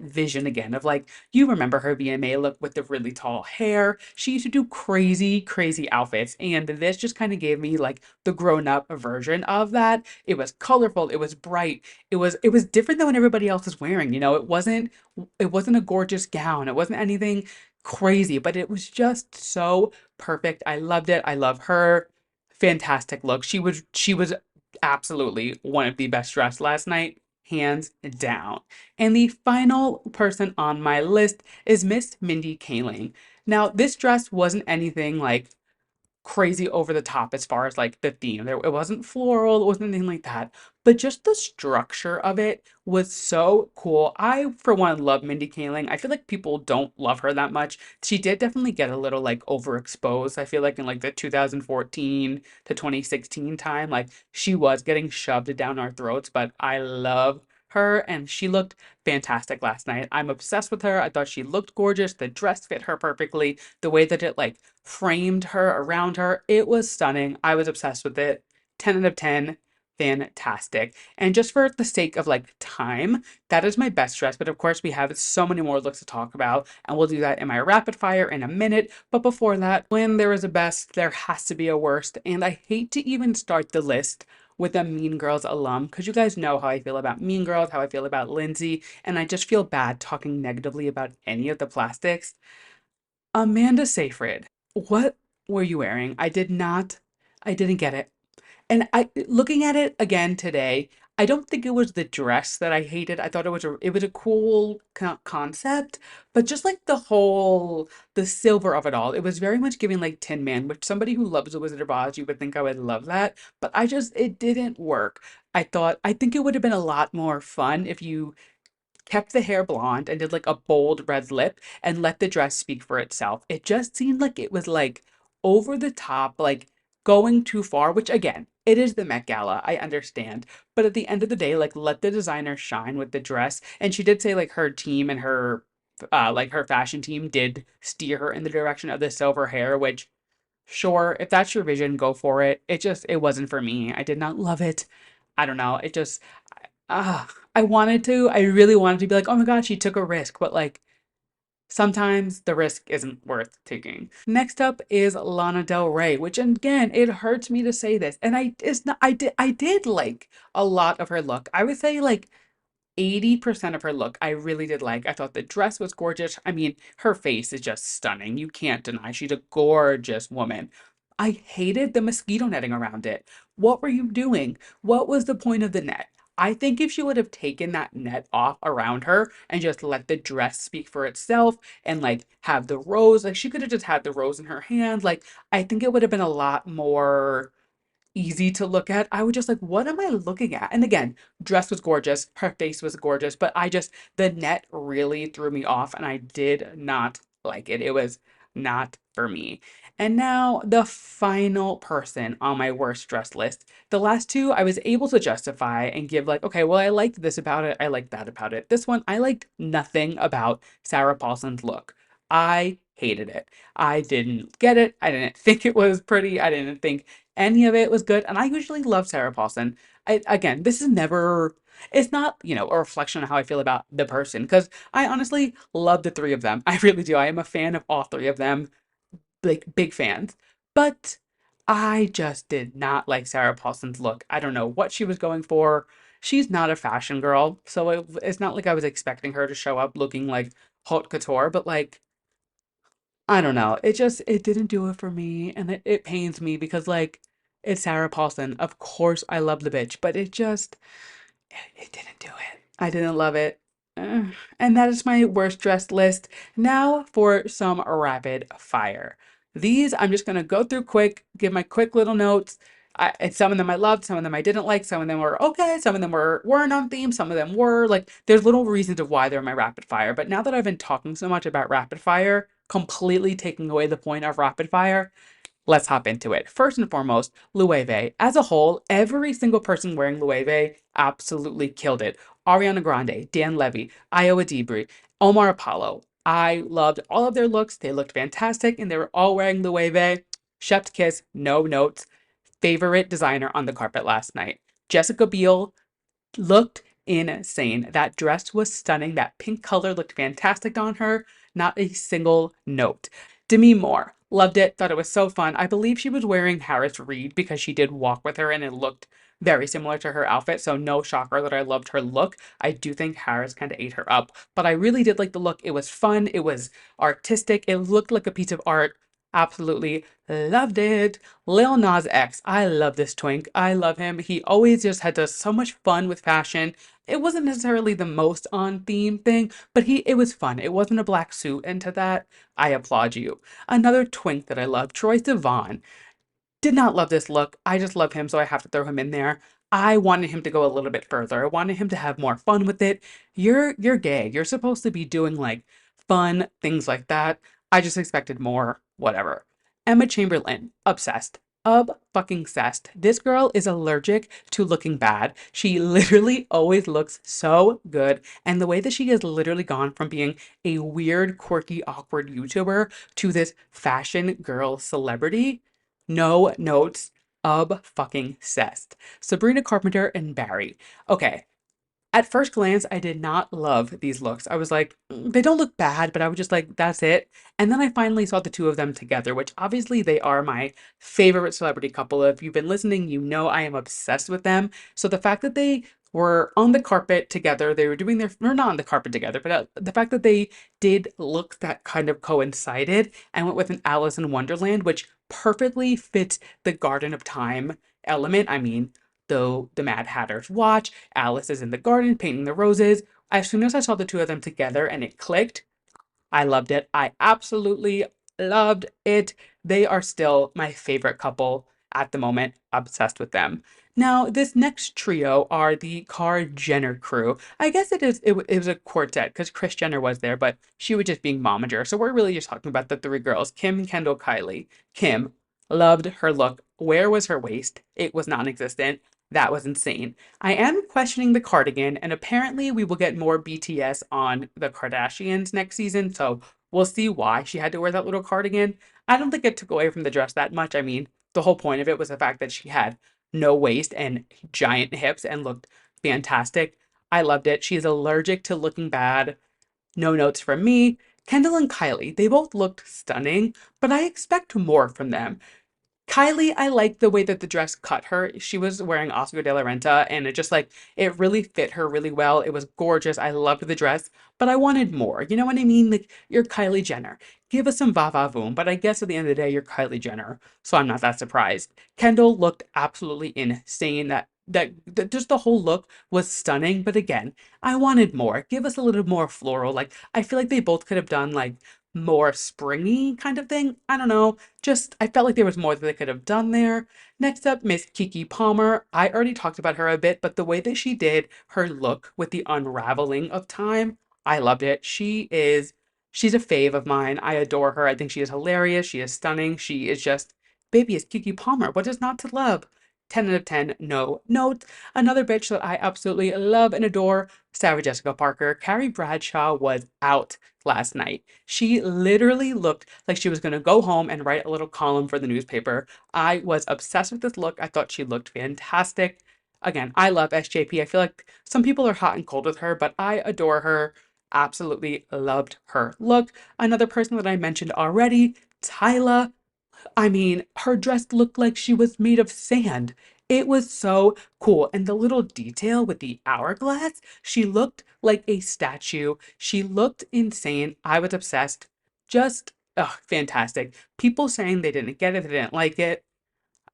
vision again of like you remember her VMA look with the really tall hair. She used to do crazy, crazy outfits, and this just kind of gave me like the grown-up version of that. It was colorful, it was bright, it was different than what everybody else is wearing. It wasn't a gorgeous gown, it wasn't anything crazy, but it was just so perfect. I loved it. I love her. Fantastic look. She was absolutely one of the best dressed last night, hands down. And the final person on my list is Miss Mindy Kaling. Now, this dress wasn't anything like crazy over the top as far as like the theme. It wasn't floral, it wasn't anything like that. But just the structure of it was so cool. I, for one, love Mindy Kaling. I feel like people don't love her that much. She did definitely get a little like overexposed. I feel like in like the 2014 to 2016 time, like she was getting shoved down our throats, but I love her and she looked fantastic last night. I'm obsessed with her. I thought she looked gorgeous. The dress fit her perfectly. The way that it like framed her around her, it was stunning. I was obsessed with it. 10 out of 10. Fantastic. And just for the sake of like time, that is my best dress. But of course, we have so many more looks to talk about, and we'll do that in my rapid fire in a minute. But before that, when there is a best, there has to be a worst. And I hate to even start the list with a Mean Girls alum because you guys know how I feel about Mean Girls, how I feel about Lindsay, and I just feel bad talking negatively about any of the plastics. Amanda Seyfried, what were you wearing? I didn't get it. And I looking at it again today, I don't think it was the dress that I hated. I thought it was a cool concept, but just like the silver of it all, it was very much giving like Tin Man, which somebody who loves the Wizard of Oz, you would think I would love that, but it didn't work. I think it would have been a lot more fun if you kept the hair blonde and did like a bold red lip and let the dress speak for itself. It just seemed like it was like over the top, like going too far, which again, it is the Met Gala. I understand. But at the end of the day, like let the designer shine with the dress. And she did say like her team and her like her fashion team did steer her in the direction of the silver hair, which sure, if that's your vision, go for it. It wasn't for me. I did not love it. I don't know. It just I really wanted to be like, oh my God, she took a risk, but like sometimes the risk isn't worth taking. Next up is Lana Del Rey, which again, it hurts me to say this. And it's not, I did like a lot of her look. I would say like 80% of her look I really did like. I thought the dress was gorgeous. I mean, her face is just stunning. You can't deny she's a gorgeous woman. I hated the mosquito netting around it. What were you doing? What was the point of the net? I think if she would have taken that net off around her and just let the dress speak for itself and like have the rose, like she could have just had the rose in her hand. Like, I think it would have been a lot more easy to look at. I was just like, what am I looking at? And again, dress was gorgeous, her face was gorgeous, but the net really threw me off and I did not like it. It was not for me. And now the final person on my worst dress list. The last two I was able to justify and give like, okay, well, I liked this about it. I liked that about it. This one, I liked nothing about Sarah Paulson's look. I hated it. I didn't get it. I didn't think it was pretty. I didn't think any of it was good. And I usually love Sarah Paulson. Again, this is never, it's not, a reflection on how I feel about the person, because I honestly love the three of them. I really do. I am a fan of all three of them, like big fans. But I just did not like Sarah Paulson's look. I don't know what she was going for. She's not a fashion girl, so it's not like I was expecting her to show up looking like haute couture, but like I don't know. It didn't do it for me, and it pains me because like it's Sarah Paulson. Of course I love the bitch, but it didn't do it. I didn't love it. And that is my worst dressed list. Now for some rapid fire. These I'm just gonna go through quick, give my quick little notes. And some of them I loved, some of them I didn't like, some of them were okay, some of them weren't on theme, some of them were like there's little reasons of why they're my rapid fire. But now that I've been talking so much about rapid fire, completely taking away the point of rapid fire, let's hop into it. First and foremost, Loewe. As a whole, every single person wearing Loewe absolutely killed it. Ariana Grande, Dan Levy, Iowa Debris, Omar Apollo. I loved all of their looks. They looked fantastic and they were all wearing Loewe. Chef's kiss, no notes. Favorite designer on the carpet last night. Jessica Biel looked insane. That dress was stunning. That pink color looked fantastic on her. Not a single note. Demi Moore, loved it. Thought it was so fun. I believe she was wearing Harris Reed because she did walk with her and it looked very similar to her outfit. So no shocker that I loved her look. I do think Harris kind of ate her up, but I really did like the look. It was fun. It was artistic. It looked like a piece of art. Absolutely loved it. Lil Nas X. I love this twink. I love him. He always just had so much fun with fashion. It wasn't necessarily the most on theme thing, but it was fun. It wasn't a black suit, and to that, I applaud you. Another twink that I love, Troye Sivan. Did not love this look. I just love him, so I have to throw him in there. I wanted him to go a little bit further. I wanted him to have more fun with it. You're gay. You're supposed to be doing like fun things like that. I just expected more. Whatever. Emma Chamberlain, obsessed. Fucking obsessed. This girl is allergic to looking bad. She literally always looks so good. And the way that she has literally gone from being a weird, quirky, awkward YouTuber to this fashion girl celebrity, no notes, fucking cessed. Sabrina Carpenter and Barry. Okay, at first glance, I did not love these looks. I was like, they don't look bad, but I was just like, that's it. And then I finally saw the two of them together, which obviously they are my favorite celebrity couple. If you've been listening, you know I am obsessed with them. So the fact that they were on the carpet together, they were doing their, or not on the carpet together, but the fact that they did looks that kind of coincided and went with an Alice in Wonderland, which perfectly fits the Garden of Time element. I mean, though the Mad Hatter's watch, Alice is in the garden painting the roses. As soon as I saw the two of them together and it clicked, I loved it. I absolutely loved it. They are still my favorite couple at the moment. Obsessed with them. Now, this next trio are the Kar Jenner crew. I guess it was a quartet because Kris Jenner was there, but she was just being momager. So we're really just talking about the three girls, Kim, Kendall, Kylie. Kim, loved her look. Where was her waist? It was non-existent. That was insane. I am questioning the cardigan, and apparently we will get more BTS on the Kardashians next season, so we'll see why she had to wear that little cardigan. I don't think it took away from the dress that much. I mean, the whole point of it was the fact that she had no waist and giant hips and looked fantastic. I loved it. She's allergic to looking bad. No notes from me. Kendall and Kylie, they both looked stunning, but I expect more from them. Kylie, I like the way that the dress cut her. She was wearing Oscar de la Renta, and it just like it really fit her really well. It was gorgeous. I loved the dress, but I wanted more. You know what I mean? Like you're Kylie Jenner. Give us some va va voom. But I guess at the end of the day, you're Kylie Jenner, so I'm not that surprised. Kendall looked absolutely insane. That just the whole look was stunning. But again, I wanted more. Give us a little more floral. Like I feel like they both could have done like more springy kind of thing. I don't know. Just, I felt like there was more that they could have done there. Next up, Miss Kiki Palmer. I already talked about her a bit, but the way that she did her look with the unraveling of time, I loved it. She's a fave of mine. I adore her. I think she is hilarious. She is stunning. She is just, baby, it's Kiki Palmer. What is not to love? 10 out of 10, no notes. Another bitch that I absolutely love and adore, Sarah Jessica Parker. Carrie Bradshaw was out last night. She literally looked like she was going to go home and write a little column for the newspaper. I was obsessed with this look. I thought she looked fantastic. Again, I love SJP. I feel like some people are hot and cold with her, but I adore her. Absolutely loved her look. Another person that I mentioned already, Tyla. I mean, her dress looked like she was made of sand. It was so cool. And the little detail with the hourglass, she looked like a statue. She looked insane. I was obsessed. Just, fantastic. People saying they didn't get it, they didn't like it.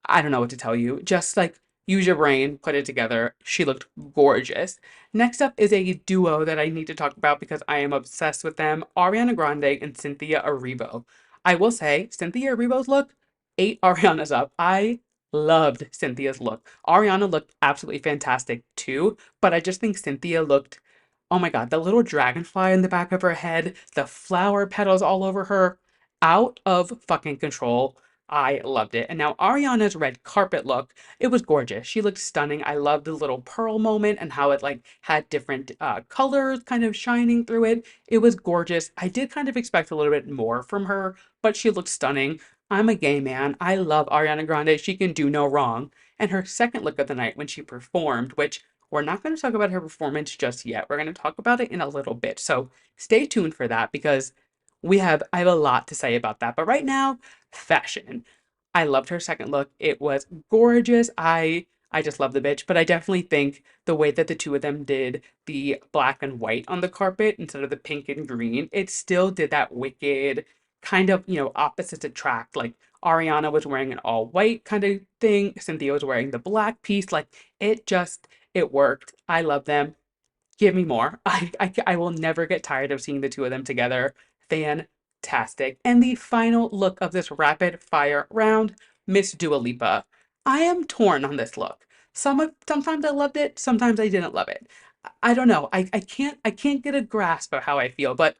I don't know what to tell you. Just like use your brain, put it together. She looked gorgeous. Next up is a duo that I need to talk about because I am obsessed with them, Ariana Grande and Cynthia Erivo. I will say, Cynthia Erivo's look ate Ariana's up. I loved Cynthia's look. Ariana looked absolutely fantastic too, but I just think Cynthia looked, oh my God, the little dragonfly in the back of her head, the flower petals all over her, out of fucking control. I loved it. And now Ariana's red carpet look, it was gorgeous. She looked stunning. I loved the little pearl moment and how it like had different colors kind of shining through it. It was gorgeous. I did kind of expect a little bit more from her, but she looked stunning. I'm a gay man. I love Ariana Grande. She can do no wrong. And her second look of the night when she performed, which we're not going to talk about her performance just yet. We're going to talk about it in a little bit. So stay tuned for that because I have a lot to say about that. But right now, fashion. I loved her second look. It was gorgeous. I just love the bitch, but I definitely think the way that the two of them did the black and white on the carpet instead of the pink and green, it still did that wicked kind of, opposites attract. Like Ariana was wearing an all white kind of thing, Cynthia was wearing the black piece. Like it worked. I love them. Give me more. I will never get tired of seeing the two of them together. Fantastic. And the final look of this rapid fire round, Miss Dua Lipa. I am torn on this look. Sometimes I loved it, sometimes I didn't love it. I don't know. I can't get a grasp of how I feel, but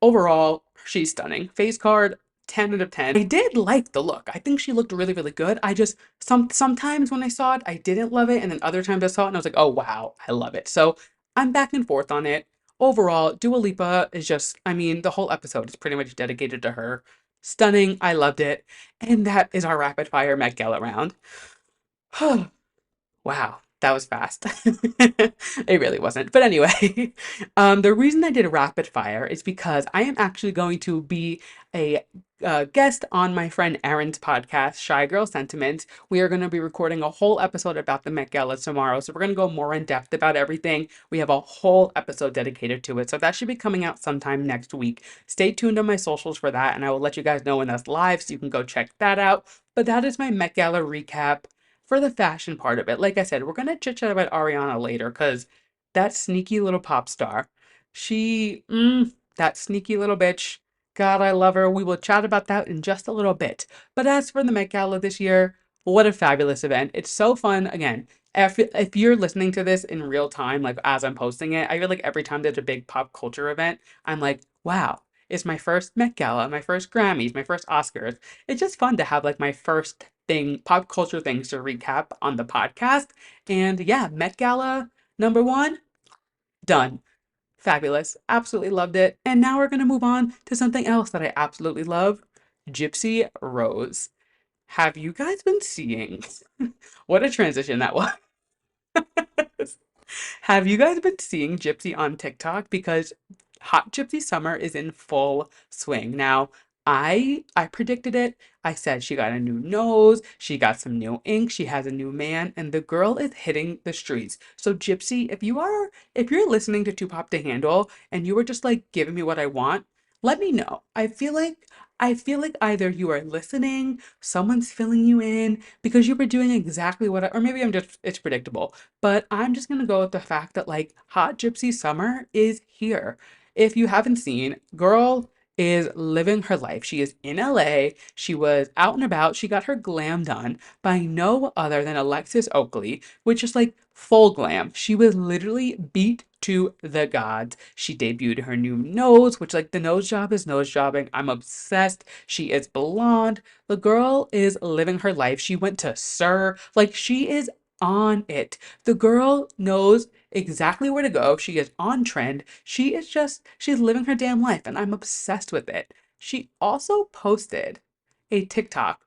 overall, she's stunning. Face card, 10 out of 10. I did like the look. I think she looked really, really good. I just sometimes when I saw it, I didn't love it, and then other times I saw it and I was like, oh wow, I love it. So I'm back and forth on it. Overall, Dua Lipa is just, I mean, the whole episode is pretty much dedicated to her. Stunning. I loved it. And that is our rapid fire Met Gala round. Wow, that was fast. It really wasn't. But anyway, the reason I did a rapid fire is because I am actually going to be a guest on my friend Erin's podcast, Shy Girl Sentiments. We are going to be recording a whole episode about the Met Gala tomorrow. So we're going to go more in depth about everything. We have a whole episode dedicated to it. So that should be coming out sometime next week. Stay tuned on my socials for that, and I will let you guys know when that's live so you can go check that out. But that is my Met Gala recap for the fashion part of it. Like I said, we're gonna chit chat about Ariana later because that sneaky little pop star, that sneaky little bitch. God, I love her. We will chat about that in just a little bit. But as for the Met Gala this year, what a fabulous event. It's so fun. Again, if you're listening to this in real time, like as I'm posting it, I feel like every time there's a big pop culture event, I'm like, wow, it's my first Met Gala, my first Grammys, my first Oscars. It's just fun to have like my first thing, pop culture things to recap on the podcast. And yeah, Met Gala number one, done. Fabulous. Absolutely loved it. And now we're going to move on to something else that I absolutely love, Gypsy Rose. Have you guys been seeing? What a transition that was. Have you guys been seeing Gypsy on TikTok? Because Hot Gypsy Summer is in full swing. Now, I predicted it. I said she got a new nose, she got some new ink, she has a new man, and the girl is hitting the streets. So Gypsy, if you're listening to Too Pop to Handle and you were just like giving me what I want, let me know. I feel like either you are listening, someone's filling you in because you were doing exactly what I, or maybe I'm just it's predictable. But I'm just gonna go with the fact that like Hot Gypsy Summer is here. If you haven't seen, girl is living her life. She is in LA. She was out and about. She got her glam done by no other than Alexis Oakley, which is like full glam. She was literally beat to the gods. She debuted her new nose, which like the nose job is nose jobbing. I'm obsessed. She is blonde. The girl is living her life. She went to Sir. Like she is on it. The girl knows exactly where to go. She is on trend. She's living her damn life, and I'm obsessed with it. She also posted a TikTok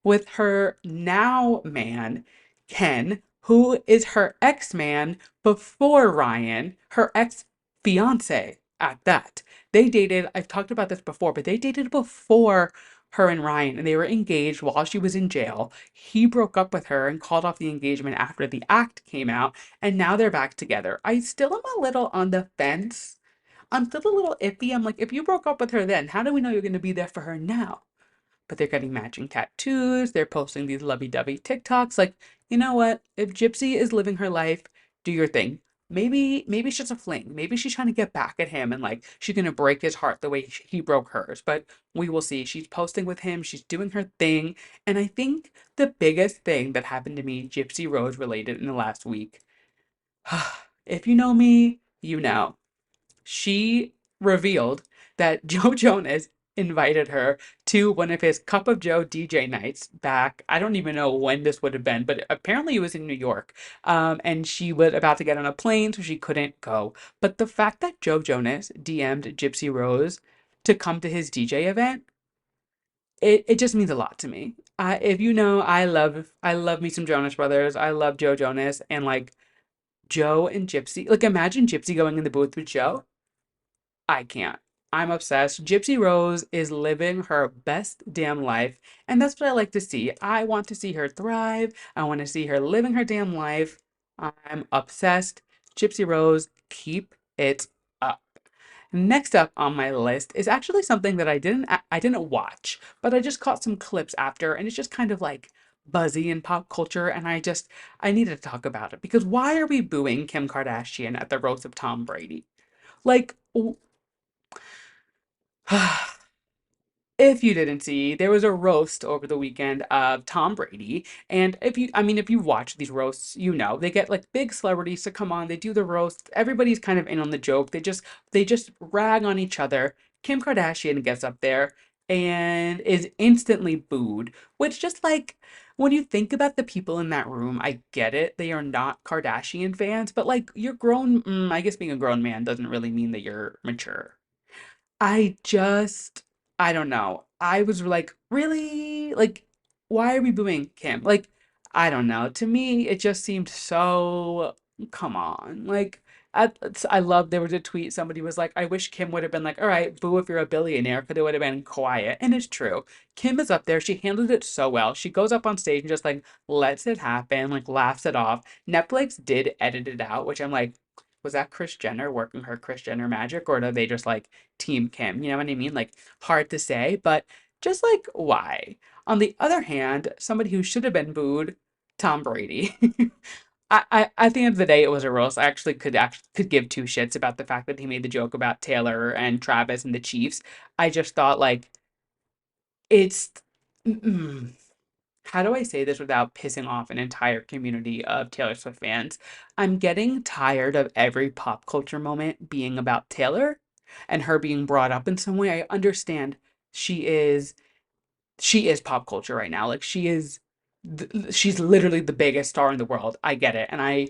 with her now man, Ken, who is her ex man before Ryan, her ex fiance at that. They dated, I've talked about this before, but they dated before her and Ryan, and they were engaged while she was in jail. He broke up with her and called off the engagement after the act came out, and now they're back together. I still am a little on the fence. I'm still a little iffy. I'm like, if you broke up with her then, how do we know you're going to be there for her now? But they're getting matching tattoos. They're posting these lovey-dovey TikToks. Like, you know what? If Gypsy is living her life, do your thing. Maybe it's just a fling. Maybe she's trying to get back at him and like she's gonna break his heart the way he broke hers. But we will see. She's posting with him. She's doing her thing. And I think the biggest thing that happened to me, Gypsy Rose related in the last week, if you know me, you know she revealed that Joe Jonas invited her to one of his Cup of Joe DJ nights back. I don't even know when this would have been, but apparently it was in New York. And she was about to get on a plane, so she couldn't go. But the fact that Joe Jonas DM'd Gypsy Rose to come to his DJ event, it just means a lot to me. If you know, I love me some Jonas Brothers. I love Joe Jonas and like Joe and Gypsy. Like imagine Gypsy going in the booth with Joe. I can't. I'm obsessed. Gypsy Rose is living her best damn life, and that's what I like to see. I want to see her thrive. I want to see her living her damn life. I'm obsessed. Gypsy Rose, keep it up. Next up on my list is actually something that I didn't watch, but I just caught some clips after, and it's just kind of like buzzy in pop culture, and I needed to talk about it because why are we booing Kim Kardashian at the roast of Tom Brady? Like, If you didn't see, there was a roast over the weekend of Tom Brady. And if you watch these roasts, you know, they get like big celebrities to come on, they do the roast. Everybody's kind of in on the joke. They just rag on each other. Kim Kardashian gets up there and is instantly booed, which just like when you think about the people in that room, I get it. They are not Kardashian fans, but like you're grown, I guess being a grown man doesn't really mean that you're mature. I just, I don't know. I was like, really? Like, why are we booing Kim? Like, I don't know. To me, it just seemed so, come on. Like, I love, there was a tweet, somebody was like, I wish Kim would have been like, all right, boo if you're a billionaire, because it would have been quiet. And it's true. Kim is up there. She handled it so well. She goes up on stage and just like lets it happen, like laughs it off. Netflix did edit it out, which I'm like, was that Kris Jenner working her Kris Jenner magic, or do they just like Team Kim? You know what I mean? Like, hard to say, but just like, why? On the other hand, somebody who should have been booed, Tom Brady. At the end of the day, it was a roast. I actually could give two shits about the fact that he made the joke about Taylor and Travis and the Chiefs. I just thought like it's mm, how do I say this without pissing off an entire community of Taylor Swift fans? I'm getting tired of every pop culture moment being about Taylor and her being brought up in some way. I understand she is she is pop culture right now. Like she's literally the biggest star in the world. I get it. And I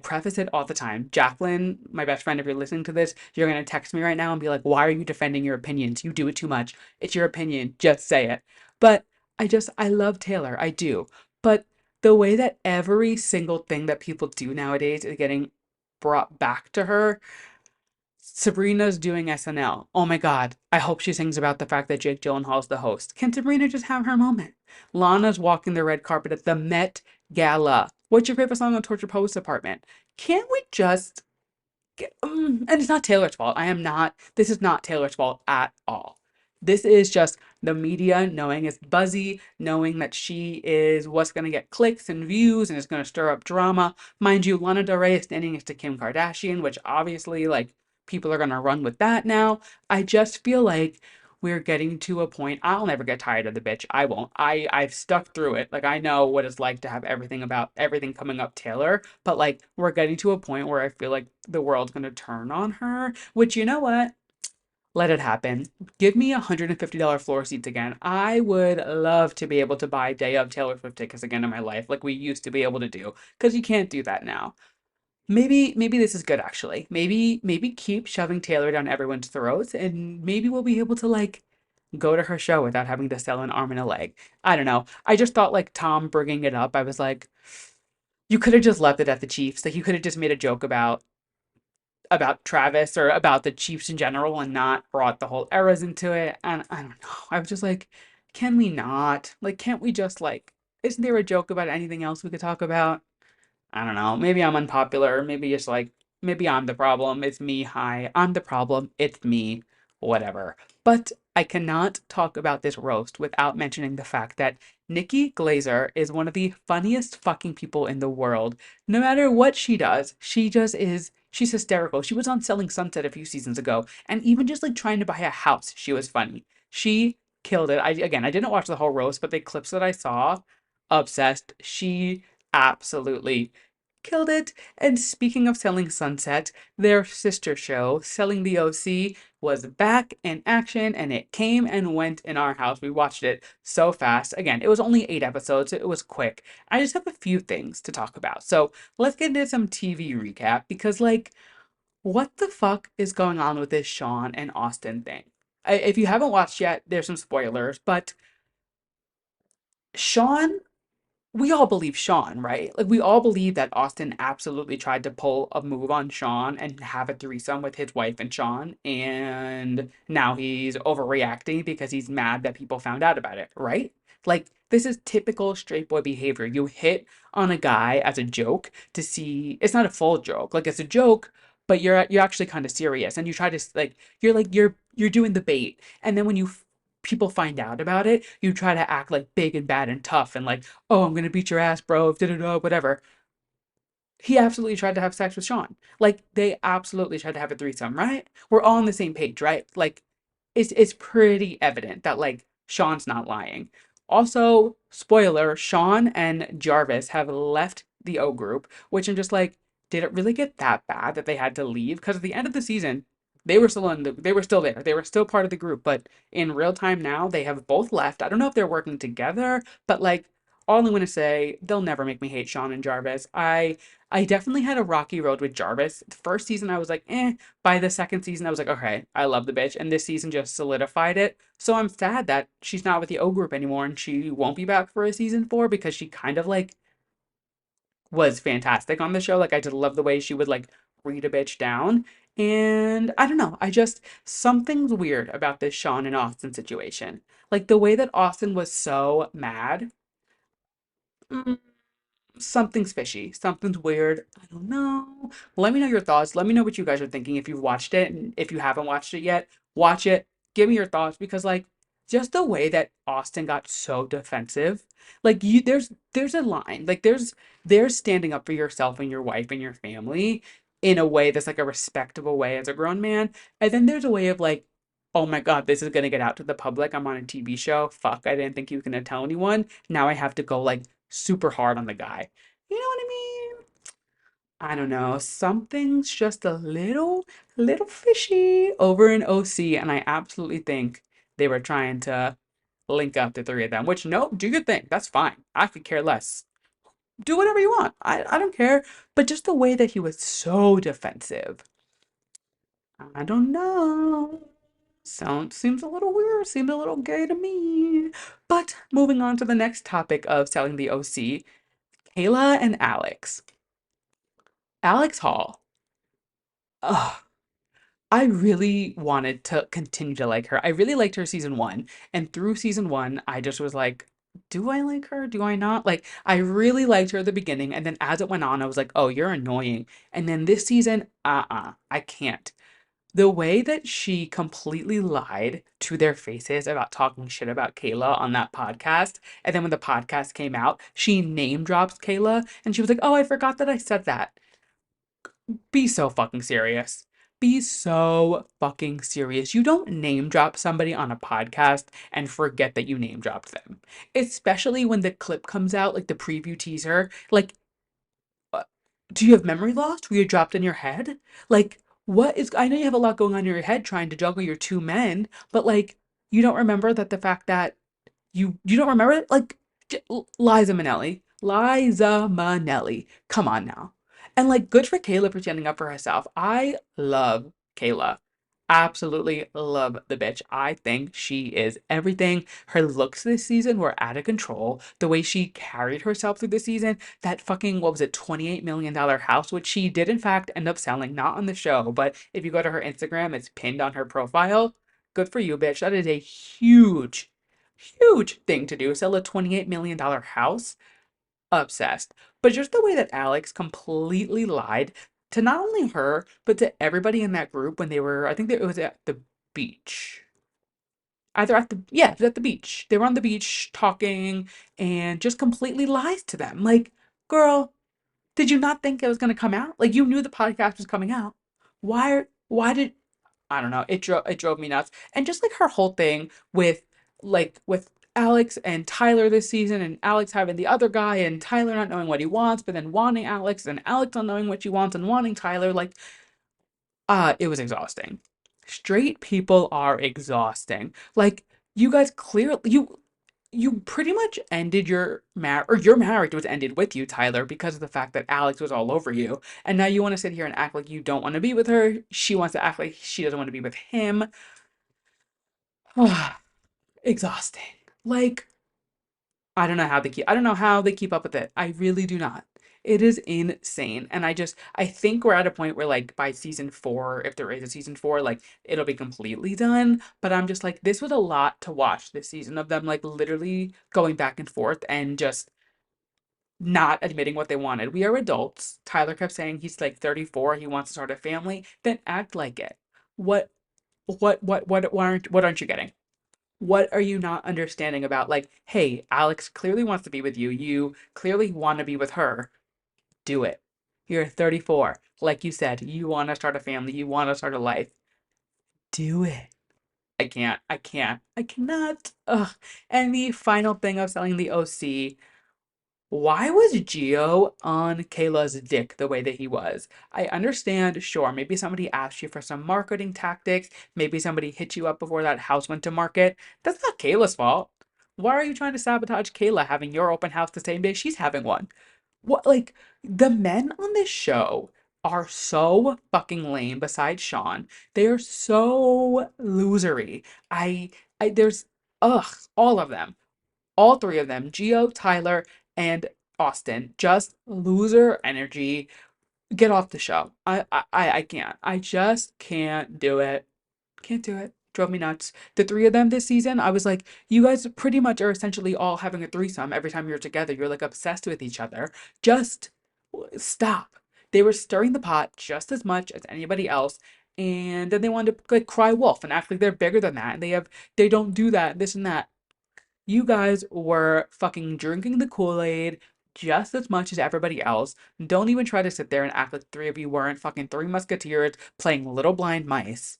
preface it all the time. Jacqueline, my best friend, if you're listening to this, you're going to text me right now and be like, "Why are you defending your opinions? You do it too much. It's your opinion. Just say it." But I love Taylor. I do. But the way that every single thing that people do nowadays is getting brought back to her. Sabrina's doing SNL. Oh my God. I hope she sings about the fact that Jake Gyllenhaal's the host. Can Sabrina just have her moment? Lana's walking the red carpet at the Met Gala. What's your favorite song on Torture Post Department? Can't we just and it's not Taylor's fault. This is not Taylor's fault at all. This is just the media knowing it's buzzy, knowing that she is what's going to get clicks and views and it's going to stir up drama. Mind you, Lana Del Rey is standing next to Kim Kardashian, which obviously, like, people are going to run with that now. I just feel like we're getting to a point. I'll never get tired of the bitch. I won't. I've stuck through it. Like I know what it's like to have everything coming up Taylor, but like we're getting to a point where I feel like the world's gonna turn on her, which you know what? Let it happen. Give me $150 floor seats again. I would love to be able to buy day of Taylor Swift tickets again in my life, like we used to be able to do, because you can't do that now. Maybe this is good actually. Maybe keep shoving Taylor down everyone's throats, and maybe we'll be able to like go to her show without having to sell an arm and a leg. I don't know. I just thought like Tom bringing it up, I was like, you could have just left it at the Chiefs. Like you could have just made a joke about Travis or about the Chiefs in general and not brought the whole eras into it. And I don't know. I was just like, can we not? Like, can't we just like, isn't there a joke about anything else we could talk about? I don't know. Maybe I'm unpopular. Maybe it's like, maybe I'm the problem. It's me. Hi. I'm the problem. It's me. Whatever. But I cannot talk about this roast without mentioning the fact that Nikki Glazer is one of the funniest fucking people in the world. No matter what she does, she just is. She's hysterical. She was on Selling Sunset a few seasons ago, and even just like trying to buy a house, she was funny. She killed it. I didn't watch the whole roast, but the clips that I saw, obsessed. She absolutely killed it. And speaking of Selling Sunset, their sister show, Selling the OC, was back in action and it came and went in our house. We watched it so fast. Again, it was only 8 episodes, it was quick. I just have a few things to talk about. So let's get into some TV recap because, like, what the fuck is going on with this Sean and Austin thing? If you haven't watched yet, there's some spoilers, but Sean, we all believe Sean, right? Like we all believe that Austin absolutely tried to pull a move on Sean and have a threesome with his wife and Sean, and now he's overreacting because he's mad that people found out about it, right? Like this is typical straight boy behavior. You hit on a guy as a joke to see it's not a full joke, like it's a joke, but you're actually kind of serious, and you try to you're doing the bait, and then when people find out about it, you try to act like big and bad and tough and like, oh, I'm gonna beat your ass, bro, da da da, whatever. He absolutely tried to have sex with Sean. Like they absolutely tried to have a threesome, right? We're all on the same page, right? Like it's pretty evident that like Sean's not lying. Also, spoiler, Sean and Jarvis have left the O group, which I'm just like, did it really get that bad that they had to leave? Because at the end of the season, they were still there. They were still part of the group, but in real time now, they have both left. I don't know if they're working together, but like all I'm gonna say, they'll never make me hate Sean and Jarvis. I definitely had a rocky road with Jarvis. The first season I was like, eh. By the second season, I was like, okay, I love the bitch. And this season just solidified it. So I'm sad that she's not with the O group anymore and she won't be back for a season four because she kind of like was fantastic on the show. Like I did love the way she would like read a bitch down. And I don't know, I just something's weird about this Sean and Austin situation. Like the way that Austin was so mad. mm, Something's fishy. Something's weird. I don't know. Let me know your thoughts. Let me know what you guys are thinking if you've watched it. And if you haven't watched it yet, watch it. Give me your thoughts because like just the way that Austin got so defensive. Like you there's a line. Like there's standing up for yourself and your wife and your family in a way that's like a respectable way as a grown man. And then there's a way of like, oh my God, this is gonna get out to the public. I'm on a TV show. Fuck, I didn't think you were gonna tell anyone. Now I have to go like super hard on the guy. You know what I mean? I don't know. Something's just a little fishy over in OC, and I absolutely think they were trying to link up the three of them. Which, no, do your thing. That's fine. I could care less. Do whatever you want. I don't care. But just the way that he was so defensive. I don't know. Seems a little weird. Seems a little gay to me. But moving on to the next topic of selling the OC, Kayla and Alex. Alex Hall. Ugh. I really wanted to continue to like her. I really liked her season one. And through season one, I just was like, do I like her? Do I not? Like, I really liked her at the beginning. And then as it went on, I was like, oh, you're annoying. And then this season, I can't. The way that she completely lied to their faces about talking shit about Kayla on that podcast. And then when the podcast came out, she name drops Kayla and she was like, oh, I forgot that I said that. Be so fucking serious. Be so fucking serious. You don't name drop somebody on a podcast and forget that you name dropped them. Especially when the clip comes out, like the preview teaser. Like, uh, do you have memory loss? Were you dropped in your head? Like, what is. I know you have a lot going on in your head trying to juggle your two men, but like, you don't remember that the fact that you don't remember it? Like Liza Minnelli. Liza Minnelli. Come on now. And like good for Kayla for standing up for herself. I love Kayla. Absolutely love the bitch. I think she is everything. Her looks this season were out of control. The way she carried herself through the season, that fucking, what was it, $28 million house, which she did in fact end up selling, not on the show, but if you go to her Instagram, it's pinned on her profile. Good for you, bitch. That is a huge thing to do. Sell a $28 million house. Obsessed. But just the way that Alex completely lied to not only her, but to everybody in that group when they were, I think that it was at the beach. Either at the, yeah, it was at the beach. They were on the beach talking and just completely lies to them. Like, girl, did you not think it was going to come out? Like, you knew the podcast was coming out. Why did, I don't know. It drove me nuts. And just like her whole thing with Alex and Tyler this season and Alex having the other guy and Tyler not knowing what he wants, but then wanting Alex and Alex not knowing what she wants and wanting Tyler, like it was exhausting. Straight people are exhausting. Like you guys clearly you pretty much ended your marriage was ended with you, Tyler, because of the fact that Alex was all over you. And now you want to sit here and act like you don't want to be with her. She wants to act like she doesn't want to be with him. Exhausting. Like, I don't know how they keep up with it. I really do not. It is insane. And I think we're at a point where like by season four, if there is a season four, like it'll be completely done. But I'm just like, this was a lot to watch this season of them like literally going back and forth and just not admitting what they wanted. We are adults. Tyler kept saying he's like 34, he wants to start a family. Then act like it. What what aren't you getting? What are you not understanding about like, hey, Alex clearly wants to be with you. You clearly want to be with her. Do it. You're 34. Like you said, you want to start a family. You want to start a life. Do it. can't. I can't. I cannot. Ugh. And the final thing of selling the OC, why was Gio on Kayla's dick the way that he was? I understand, sure, maybe somebody asked you for some marketing tactics, maybe somebody hit you up before that house went to market. That's not Kayla's fault. Why are you trying to sabotage Kayla having your open house the same day she's having one? What, like, the men on this show are so fucking lame besides Sean. They are so losery. I, there's, ugh, all of them. All three of them, Gio, Tyler, and Austin, just loser energy. Get off the show. I can't. I just can't do it. Can't do it. Drove me nuts. The three of them this season, I was like, you guys pretty much are essentially all having a threesome every time you're together. You're like obsessed with each other. Just stop. They were stirring the pot just as much as anybody else. And then they wanted to like cry wolf and act like they're bigger than that. And they don't do that, this and that. You guys were fucking drinking the Kool-Aid just as much as everybody else. Don't even try to sit there and act like three of you weren't fucking three musketeers playing little blind mice.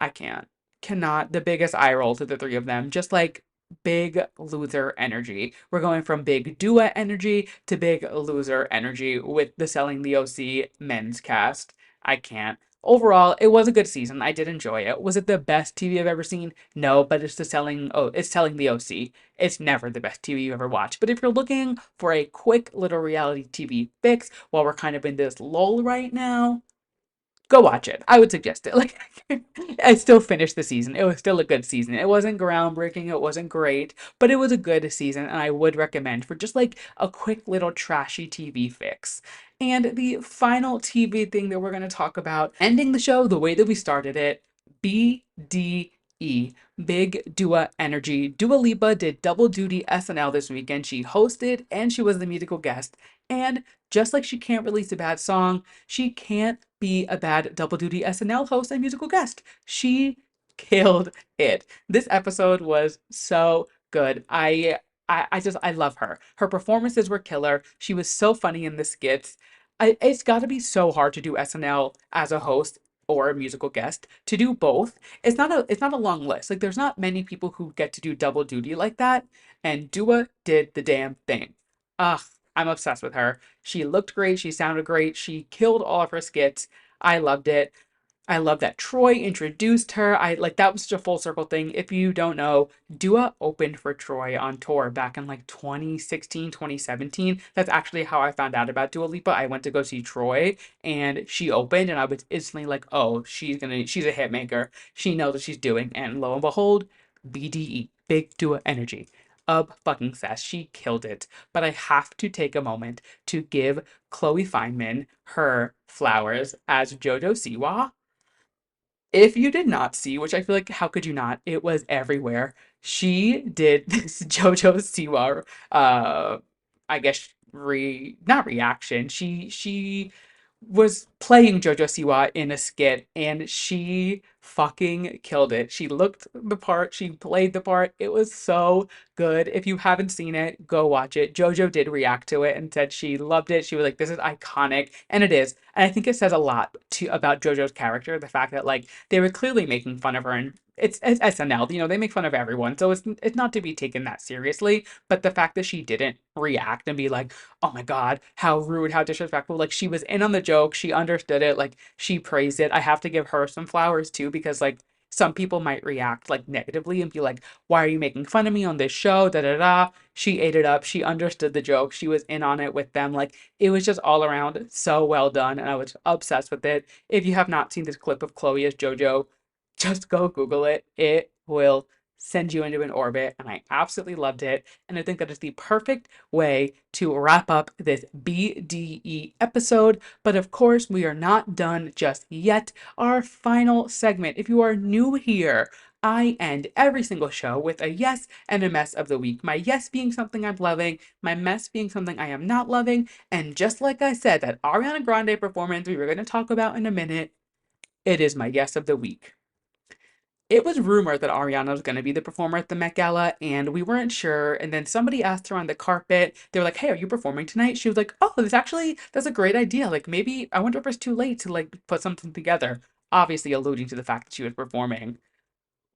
I can't. Cannot. The biggest eye roll to the three of them. Just like big loser energy. We're going from big duet energy to big loser energy with the Selling the OC men's cast. I can't. Overall, it was a good season. I did enjoy it. Was it the best TV I've ever seen? No, but it's Selling the OC. It's never the best TV you ever watched. But if you're looking for a quick little reality TV fix while we're kind of in this lull right now, go watch it. I would suggest it. Like, I still finished the season. It was still a good season. It wasn't groundbreaking. It wasn't great, but it was a good season, and I would recommend for just like a quick little trashy TV fix. And the final TV thing that we're going to talk about, ending the show the way that we started it, BDE. Big Dua Energy. Dua Lipa did double duty SNL this weekend. She hosted and she was the musical guest. And just like she can't release a bad song, she can't be a bad double duty SNL host and musical guest. She killed it. This episode was so good. I love her. Her performances were killer. She was so funny in the skits. It's got to be so hard to do SNL as a host or a musical guest. To do both, it's not a long list. Like there's not many people who get to do double duty like that, and Dua did the damn thing. Ugh, I'm obsessed with her. She looked great. She sounded great. She killed all of her skits. I loved it. I love that Troy introduced her. I like that was such a full circle thing. If you don't know, Dua opened for Troy on tour back in like 2016, 2017. That's actually how I found out about Dua Lipa. I went to go see Troy and she opened and I was instantly like, oh, she's a hit maker. She knows what she's doing. And lo and behold, BDE, Big Dua Energy. Fucking sass. She killed it. But I have to take a moment to give Chloe Fineman her flowers as JoJo Siwa. If you did not see, which I feel like how could you not? It was everywhere. She did this JoJo Siwa I guess not reaction. She was playing JoJo Siwa in a skit and she fucking killed it. She looked the part, she played the part. It was so good. If you haven't seen it, go watch it. JoJo did react to it and said she loved it. She was like, this is iconic. And it is. And I think it says a lot about JoJo's character, the fact that like they were clearly making fun of her and it's SNL, they make fun of everyone. So it's not to be taken that seriously, but the fact that she didn't react and be like, "Oh my God, how rude, how disrespectful." Like she was in on the joke, she understood it, like she praised it. I have to give her some flowers too because like some people might react like negatively and be like, "Why are you making fun of me on this show?" Da da da. She ate it up. She understood the joke. She was in on it with them. Like it was just all around so well done and I was obsessed with it. If you have not seen this clip of Chloe as JoJo, just go Google it. It will send you into an orbit, and I absolutely loved it. And I think that is the perfect way to wrap up this BDE episode. But of course, we are not done just yet. Our final segment, if you are new here, I end every single show with a yes and a mess of the week. My yes being something I'm loving, my mess being something I am not loving. And just like I said, that Ariana Grande performance we were going to talk about in a minute, it is my yes of the week. It was rumored that Ariana was going to be the performer at the Met Gala, and we weren't sure. And then somebody asked her on the carpet. They were like, "Hey, are you performing tonight?" She was like, "Oh, that's a great idea. Like, maybe I wonder if it's too late to like put something together." obviously alluding to the fact that she was performing.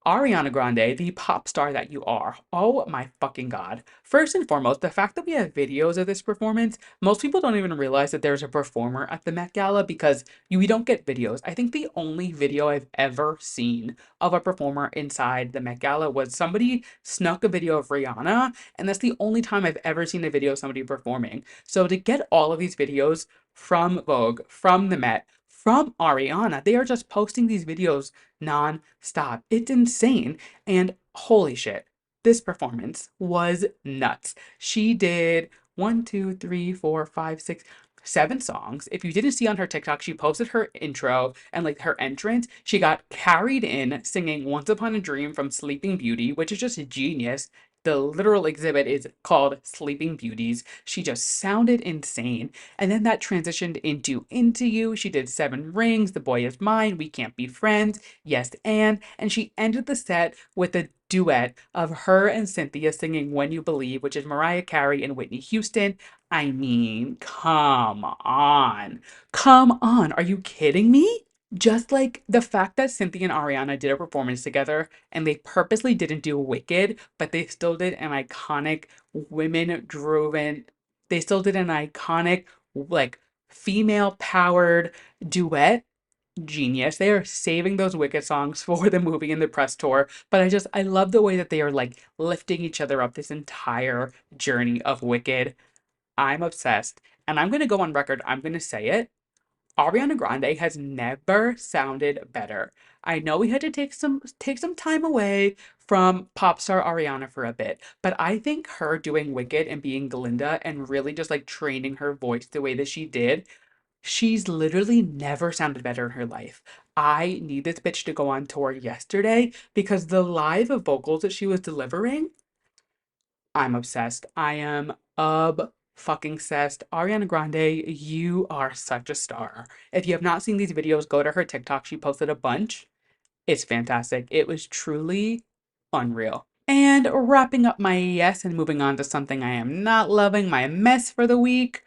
Ariana Grande, the pop star that you are. Oh my fucking god. First and foremost, the fact that we have videos of this performance, most people don't even realize that there's a performer at the Met Gala because we don't get videos. I think the only video I've ever seen of a performer inside the Met Gala was somebody snuck a video of Rihanna, and that's the only time I've ever seen a video of somebody performing. So to get all of these videos from Vogue, from the Met, from Ariana, they are just posting these videos non-stop. It's insane. And holy shit, this performance was nuts. She did one, two, three, four, five, six, seven songs. If you didn't see on her TikTok, she posted her intro and like her entrance. She got carried in singing Once Upon a Dream from Sleeping Beauty, which is just a genius. The literal exhibit is called Sleeping Beauties. She just sounded insane. And then that transitioned into You. She did Seven Rings, The Boy Is Mine, We Can't Be Friends, Yes and she ended the set with a duet of her and Cynthia singing When You Believe, which is Mariah Carey and Whitney Houston. I mean, come on. Come on. Are you kidding me? Just like the fact that Cynthia and Ariana did a performance together and they purposely didn't do Wicked, but they still did an iconic women driven, they still did an iconic, like, female powered duet. Genius. They are saving those Wicked songs for the movie and the press tour. But I love the way that they are like lifting each other up this entire journey of Wicked. I'm obsessed. And I'm going to go on record. I'm going to say it. Ariana Grande has never sounded better. I know we had to take some time away from pop star Ariana for a bit, but I think her doing Wicked and being Glinda and really just like training her voice the way that she did, she's literally never sounded better in her life. I need this bitch to go on tour yesterday because the live vocals that she was delivering, I'm obsessed. I am fucking obsessed. Ariana Grande, you are such a star. If you have not seen these videos, go to her TikTok. She posted a bunch. It's fantastic. It was truly unreal. And wrapping up my yes and moving on to something I am not loving, my mess for the week.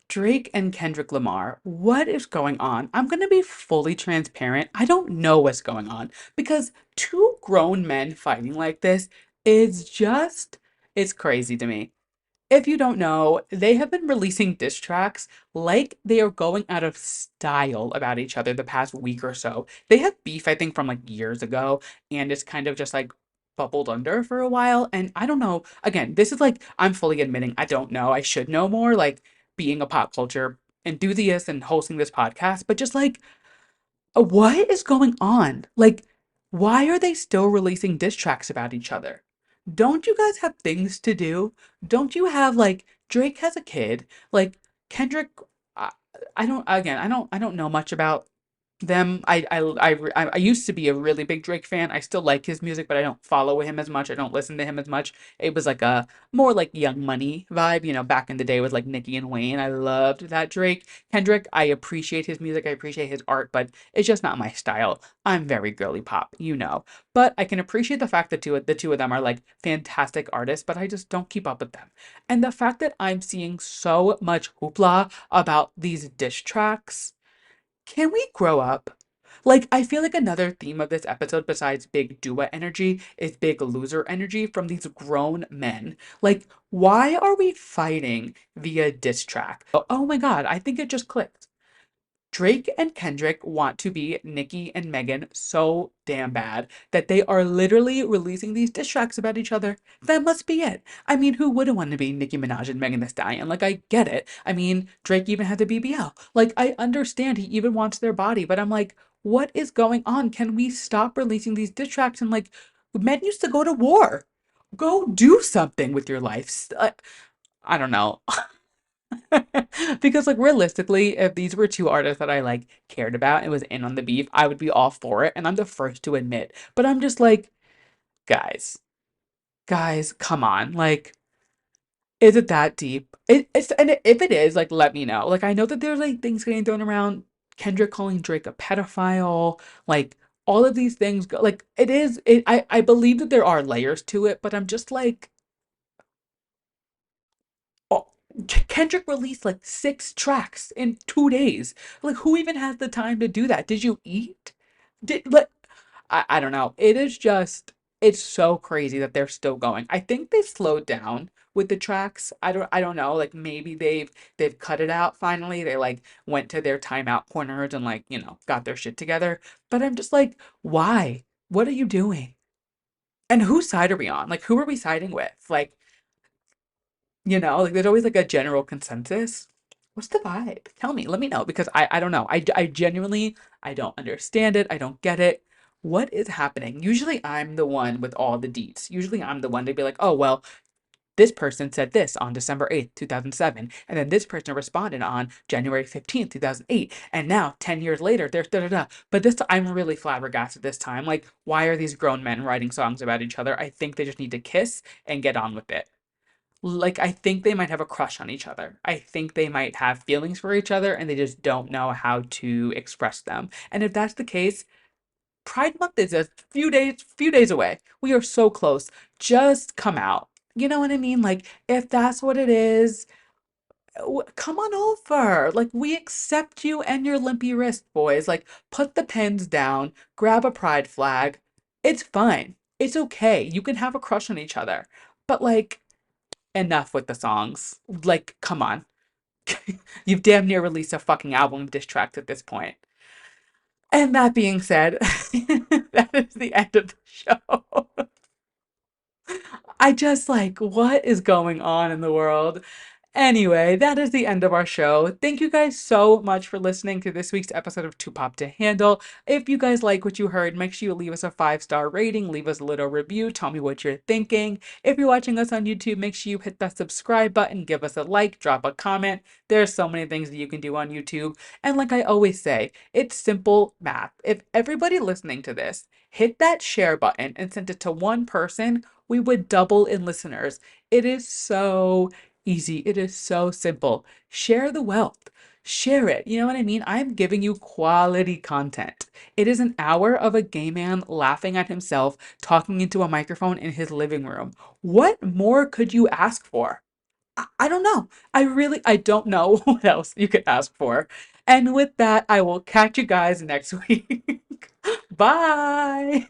Drake and Kendrick Lamar, what is going on? I'm going to be fully transparent. I don't know what's going on because two grown men fighting like this is just, it's crazy to me. If you don't know, they have been releasing diss tracks like they are going out of style about each other the past week or so. They have beef, I think, from like years ago, and it's kind of just like bubbled under for a while. And I don't know. Again, this is like, I'm fully admitting I don't know. I should know more, like being a pop culture enthusiast and hosting this podcast, but just like, what is going on? Like, why are they still releasing diss tracks about each other? Don't you guys have things to do? Don't you have like Drake has a kid? Like Kendrick, I, I don't again, I don't know much about them. I used to be a really big Drake fan. I still like his music, but I don't follow him as much. I don't listen to him as much. It was like a more like Young Money vibe, back in the day with like Nicki and Wayne. I loved that Drake. Kendrick, I appreciate his music. I appreciate his art, but it's just not my style. I'm very girly pop, you know. But I can appreciate the fact that the two of them are like fantastic artists, but I just don't keep up with them. And the fact that I'm seeing so much hoopla about these diss tracks, can we grow up? Like, I feel like another theme of this episode, besides big duet energy, is big loser energy from these grown men. Like, why are we fighting via diss track? Oh my god, I think it just clicked. Drake and Kendrick want to be Nicki and Megan so damn bad that they are literally releasing these diss tracks about each other. That must be it. I mean, who wouldn't want to be Nicki Minaj and Megan Thee Stallion? Like, I get it. I mean, Drake even had the BBL. Like, I understand he even wants their body, but I'm like, what is going on? Can we stop releasing these diss tracks? And like, men used to go to war. Go do something with your life. I don't know. Because like realistically, if these were two artists that I like cared about and was in on the beef, I would be all for it, and I'm the first to admit. But I'm just like, guys, guys, come on. Like, is it that deep? If it is, like, let me know. Like, I know that there's like things getting thrown around, Kendrick calling Drake a pedophile, like all of these things go, like it is it I believe that there are layers to it, but I'm just like, Kendrick released like 6 tracks in 2 days. Like, who even has the time to do that? Did you eat? Did like I don't know. It is just it's so crazy that they're still going. I think they've slowed down with the tracks. I don't know. Like maybe they've cut it out finally. They like went to their timeout corners and like, got their shit together. But I'm just like, why? What are you doing? And whose side are we on? Like who are we siding with? Like, like there's always like a general consensus. What's the vibe? Tell me, let me know because I don't know. I genuinely I don't understand it. I don't get it. What is happening? Usually I'm the one with all the deets. Usually I'm the one to be like, "Oh, well, this person said this on December 8th, 2007, and then this person responded on January 15th, 2008, and now 10 years later there's da da da." But I'm really flabbergasted this time. Like, why are these grown men writing songs about each other? I think they just need to kiss and get on with it. Like, I think they might have a crush on each other. I think they might have feelings for each other and they just don't know how to express them. And if that's the case, Pride Month is a few days away. We are so close. Just come out. You know what I mean? Like, if that's what it is, come on over. Like, we accept you and your limpy wrist, boys. Like, put the pens down, grab a pride flag. It's fine. It's okay. You can have a crush on each other. But, like, enough with the songs. Like, come on. You've damn near released a fucking album diss track at this point. And that being said, that is the end of the show. I just like, what is going on in the world? Anyway, that is the end of our show. Thank you guys so much for listening to this week's episode of Too Pop to Handle. If you guys like what you heard, make sure you leave us a 5-star rating, leave us a little review, tell me what you're thinking. If you're watching us on YouTube, make sure you hit that subscribe button, give us a like, drop a comment. There's so many things that you can do on YouTube. And like I always say, it's simple math. If everybody listening to this hit that share button and sent it to one person, we would double in listeners. It is so easy. It is so simple. Share the wealth. Share it. You know what I mean? I'm giving you quality content. It is an hour of a gay man laughing at himself, talking into a microphone in his living room. What more could you ask for? I don't know. I don't know what else you could ask for. And with that, I will catch you guys next week. Bye.